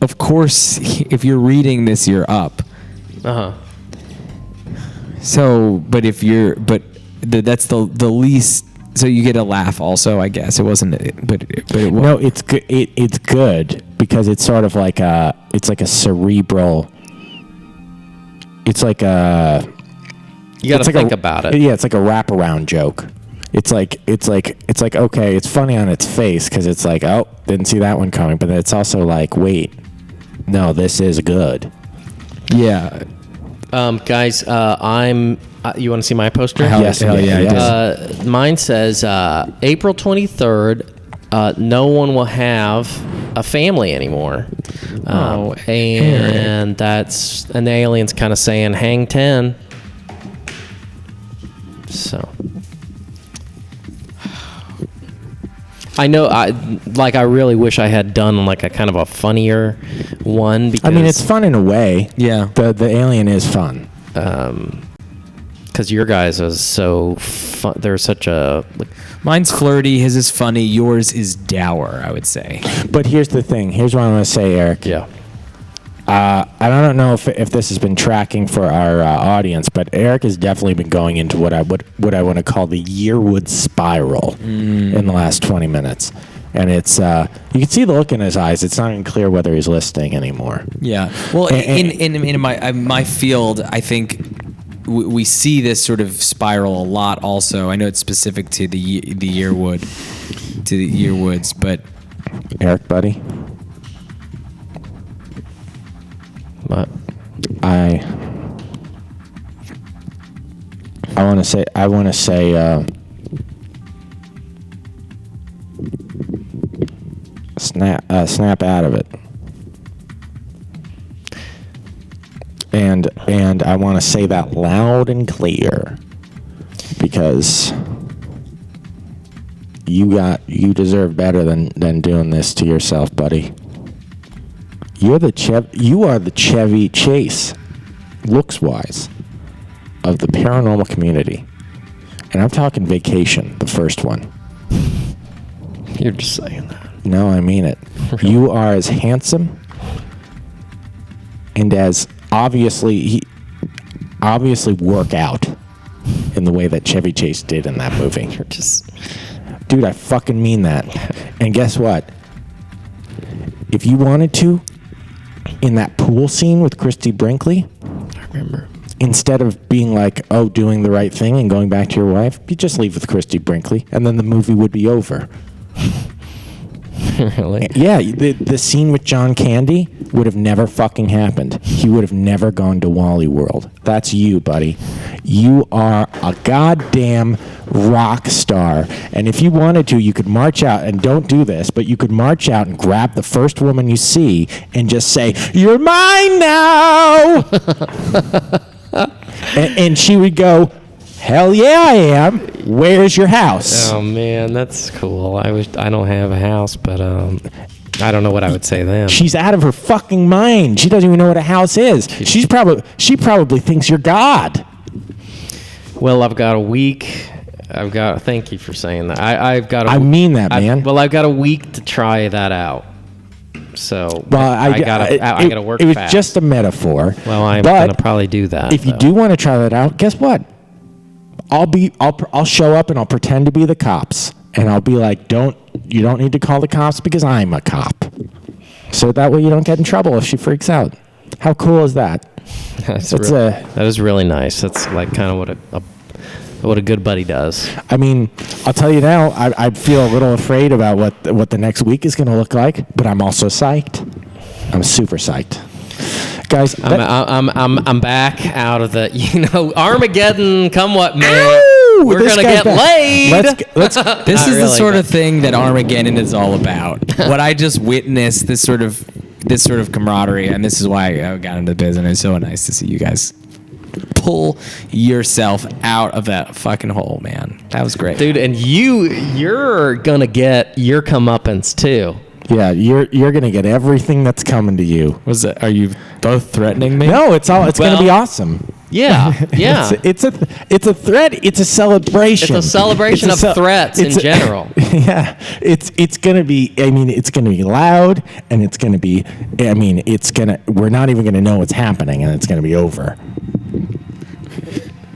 of course, if you're reading this, you're up. So, but that's the least. So you get a laugh also, I guess. It wasn't, but it was. No, it's good. It's good because it's sort of like it's like a cerebral. It's like a. You got it's to like think about it. Yeah, it's like a wraparound joke. It's like it's like, okay, it's funny on its face because it's like, oh, didn't see that one coming. But it's also like, wait, no, this is good. Yeah. Guys, you want to see my poster? Yes, hell yeah. Mine says April 23rd. No one will have a family anymore. And the alien's kind of saying, hang 10. So I know I really wish I had done like a kind of a funnier one, because I mean, it's fun in a way. Yeah. The alien is fun. because your guys is so fun. They're such a Mine's flirty, his is funny, yours is dour, I would say. But here's the thing. Here's what I'm going to say, Eric. yeah. I don't know if this has been tracking for our audience, but Eric has definitely been going into what I want to call the Yearwood spiral in the last 20 minutes. And it's you can see the look in his eyes. It's not even clear whether he's listening anymore. Yeah. Well, in my field, I think we see this sort of spiral a lot. Also, I know it's specific to the Yearwoods, but Eric, buddy, What? I want to say snap out of it. And I want to say that loud and clear, because you deserve better than doing this to yourself, buddy. You are the Chevy Chase, looks wise, of the paranormal community. And I'm talking Vacation, the first one. You're just saying that. No, I mean it. You are as handsome and as obviously work out in the way that Chevy Chase did in that movie. You're just... Dude, I fucking mean that. And guess what? If you wanted to, in that pool scene with Christy Brinkley, I remember. instead of being like, oh, doing the right thing and going back to your wife, you just leave with Christy Brinkley, and then the movie would be over. Really? Yeah, the scene with John Candy would have never fucking happened. He would have never gone to Wally World. That's you, buddy. You are a goddamn rock star. And if you wanted to, you could march out, and don't do this, but you could march out and grab the first woman you see and just say, "You're mine now!" and she would go, "Hell yeah, I am. Where's your house?" Oh man, that's cool. I don't have a house, but I don't know what I would say then. She's out of her fucking mind. She doesn't even know what a house is. She probably thinks you're God. Well, I've got a week. Thank you for saying that. I've got. I mean that, man. I've got a week to try that out. So, Well, I gotta work. It was fast. just a metaphor. Well, I'm but gonna probably do that. if you do want to try that out, guess what? I'll show up and I'll pretend to be the cops, and I'll be like, you don't need to call the cops because I'm a cop. So that way you don't get in trouble if she freaks out. How cool is that? That is really nice. That's like kind of what a good buddy does. I mean, I'll tell you now, I feel a little afraid about what the next week is going to look like, but I'm also psyched. I'm super psyched. Guys, I'm back out of the Armageddon. Come what may, Ow! we're This gonna guy's get back. laid. This is the really, sort of thing that Armageddon is all about. What I just witnessed, this sort of camaraderie, and this is why I got into business. It's so nice to see you guys pull yourself out of that fucking hole, man. That was great, Dude, and you're gonna get your comeuppance too. yeah, you're gonna get everything that's coming to you. Are you both threatening me? No, it's gonna be awesome. Yeah, yeah. It's a threat. It's a celebration. It's a celebration of threats in general. Yeah, it's gonna be. I mean, it's gonna be loud, and it's gonna be. I mean, we're not even gonna know what's happening, and it's gonna be over.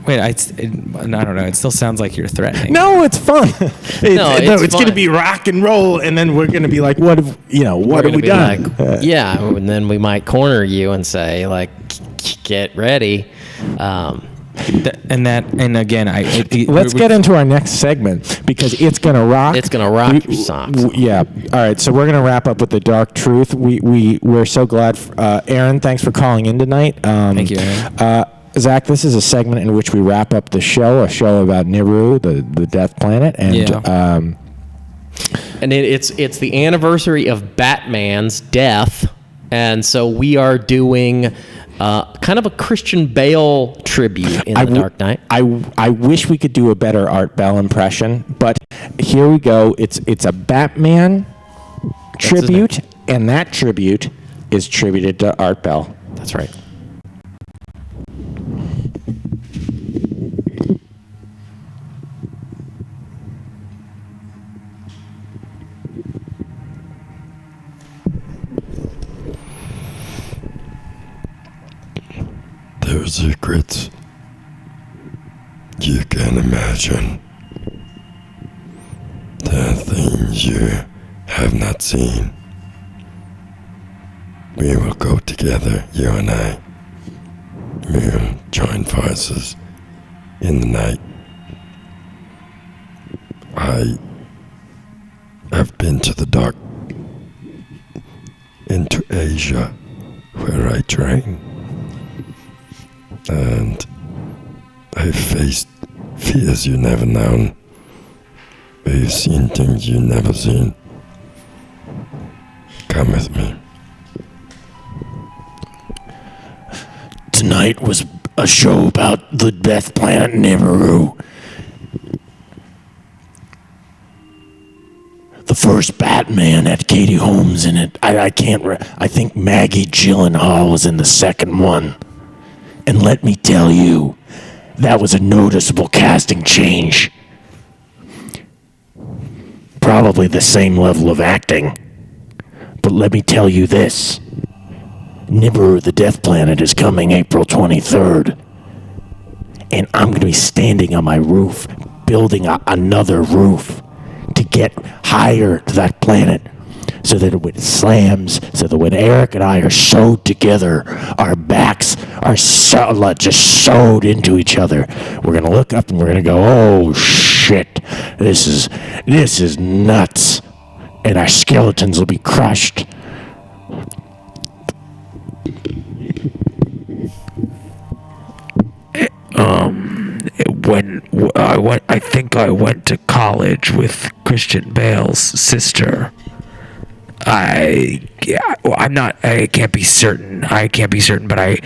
Wait, I don't know. It still sounds like you're threatening. No, it's fun. It's fun. gonna be rock and roll, and then we're gonna be like, what have we done? Like, yeah, and then we might corner you and say, like, get ready. And again, Let's get into our next segment because it's gonna rock. It's gonna rock your socks. Yeah. All right. So we're gonna wrap up with the dark truth. We're so glad. Aaron, thanks for calling in tonight. Thank you, Aaron. Zach, this is a segment in which we wrap up the show, a show about Nibiru, the Death Planet, and and it's the anniversary of Batman's death, and so we are doing kind of a Christian Bale tribute in The Dark Knight. I wish we could do a better Art Bell impression, but here we go. It's a Batman tribute, and that tribute is tributed to Art Bell. That's right. There are secrets you can imagine. There are things you have not seen. We will go together, you and I. We will join forces in the night. I have been to the dark, into Asia, where I train. And I've faced fears you never known. We've seen things you never seen. Come with me. Tonight was a show about the Death Planet Nibiru. The first Batman had Katie Holmes in it. I think Maggie Gyllenhaal was in the second one. And let me tell you, that was a noticeable casting change. Probably the same level of acting. But let me tell you this. Nibiru, the Death Planet, is coming April 23rd. And I'm going to be standing on my roof, building another roof to get higher to that planet. So that when it slams, so that when Eric and I are sewed together, our backs are just sewed into each other. We're gonna look up and we're gonna go, "Oh shit, this is nuts," and our skeletons will be crushed. I think I went to college with Christian Bale's sister. I can't be certain, but I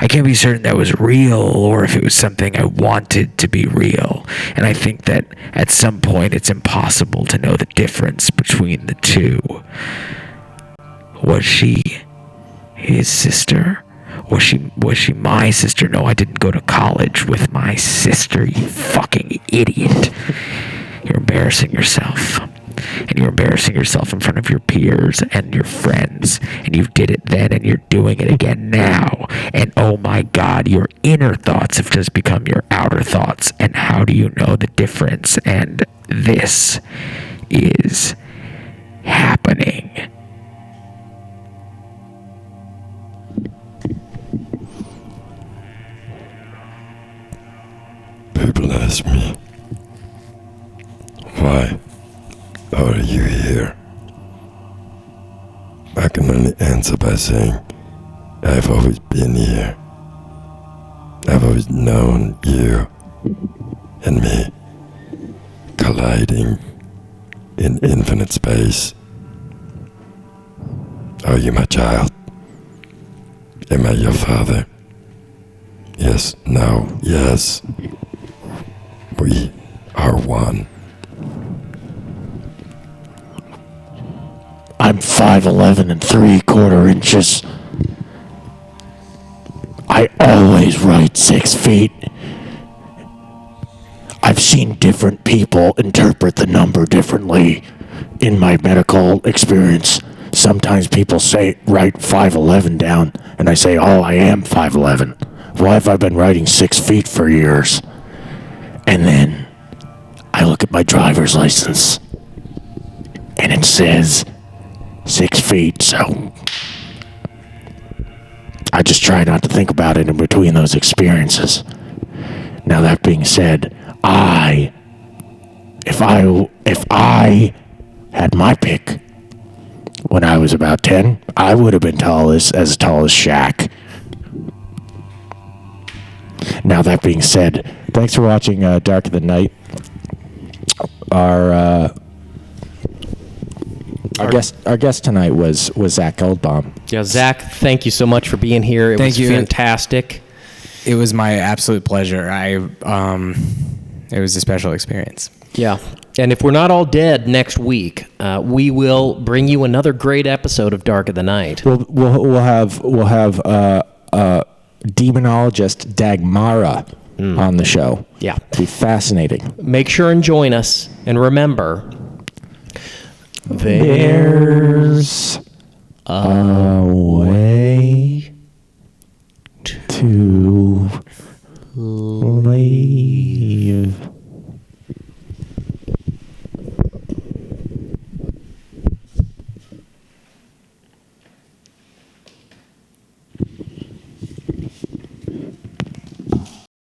can't be certain that was real or if it was something I wanted to be real. And I think that at some point it's impossible to know the difference between the two. Was she his sister? Was she my sister? No, I didn't go to college with my sister, you fucking idiot. You're embarrassing yourself. And you're embarrassing yourself in front of your peers and your friends. And you did it then and you're doing it again now. And oh my God, your inner thoughts have just become your outer thoughts. And how do you know the difference? And this is happening. People ask me, why are you here? I can only answer by saying, I've always been here. I've always known you and me colliding in infinite space. Are you my child? Am I your father? Yes, no, yes. We are one. I'm 5'11" and 3/4 inches. I always write 6 feet. I've seen different people interpret the number differently in my medical experience. Sometimes people say, write 5'11" down, and I say, oh, I am 5'11". Why have I been writing 6 feet for years? And then I look at my driver's license, and it says 6 feet, so I just try not to think about it in between those experiences. Now that being said, if I had my pick when I was about 10, I would have been as tall as Shaq. Now that being said, thanks for watching Dark of the Night. Our guest tonight was Zach Goldbaum. Yeah, Zach, thank you so much for being here. It was fantastic. It was my absolute pleasure. It was a special experience. Yeah. And if we're not all dead next week, we will bring you another great episode of Dark of the Night. We'll have demonologist Dagmara on the show. Yeah. It'll be fascinating. Make sure and join us. And remember, there's a way.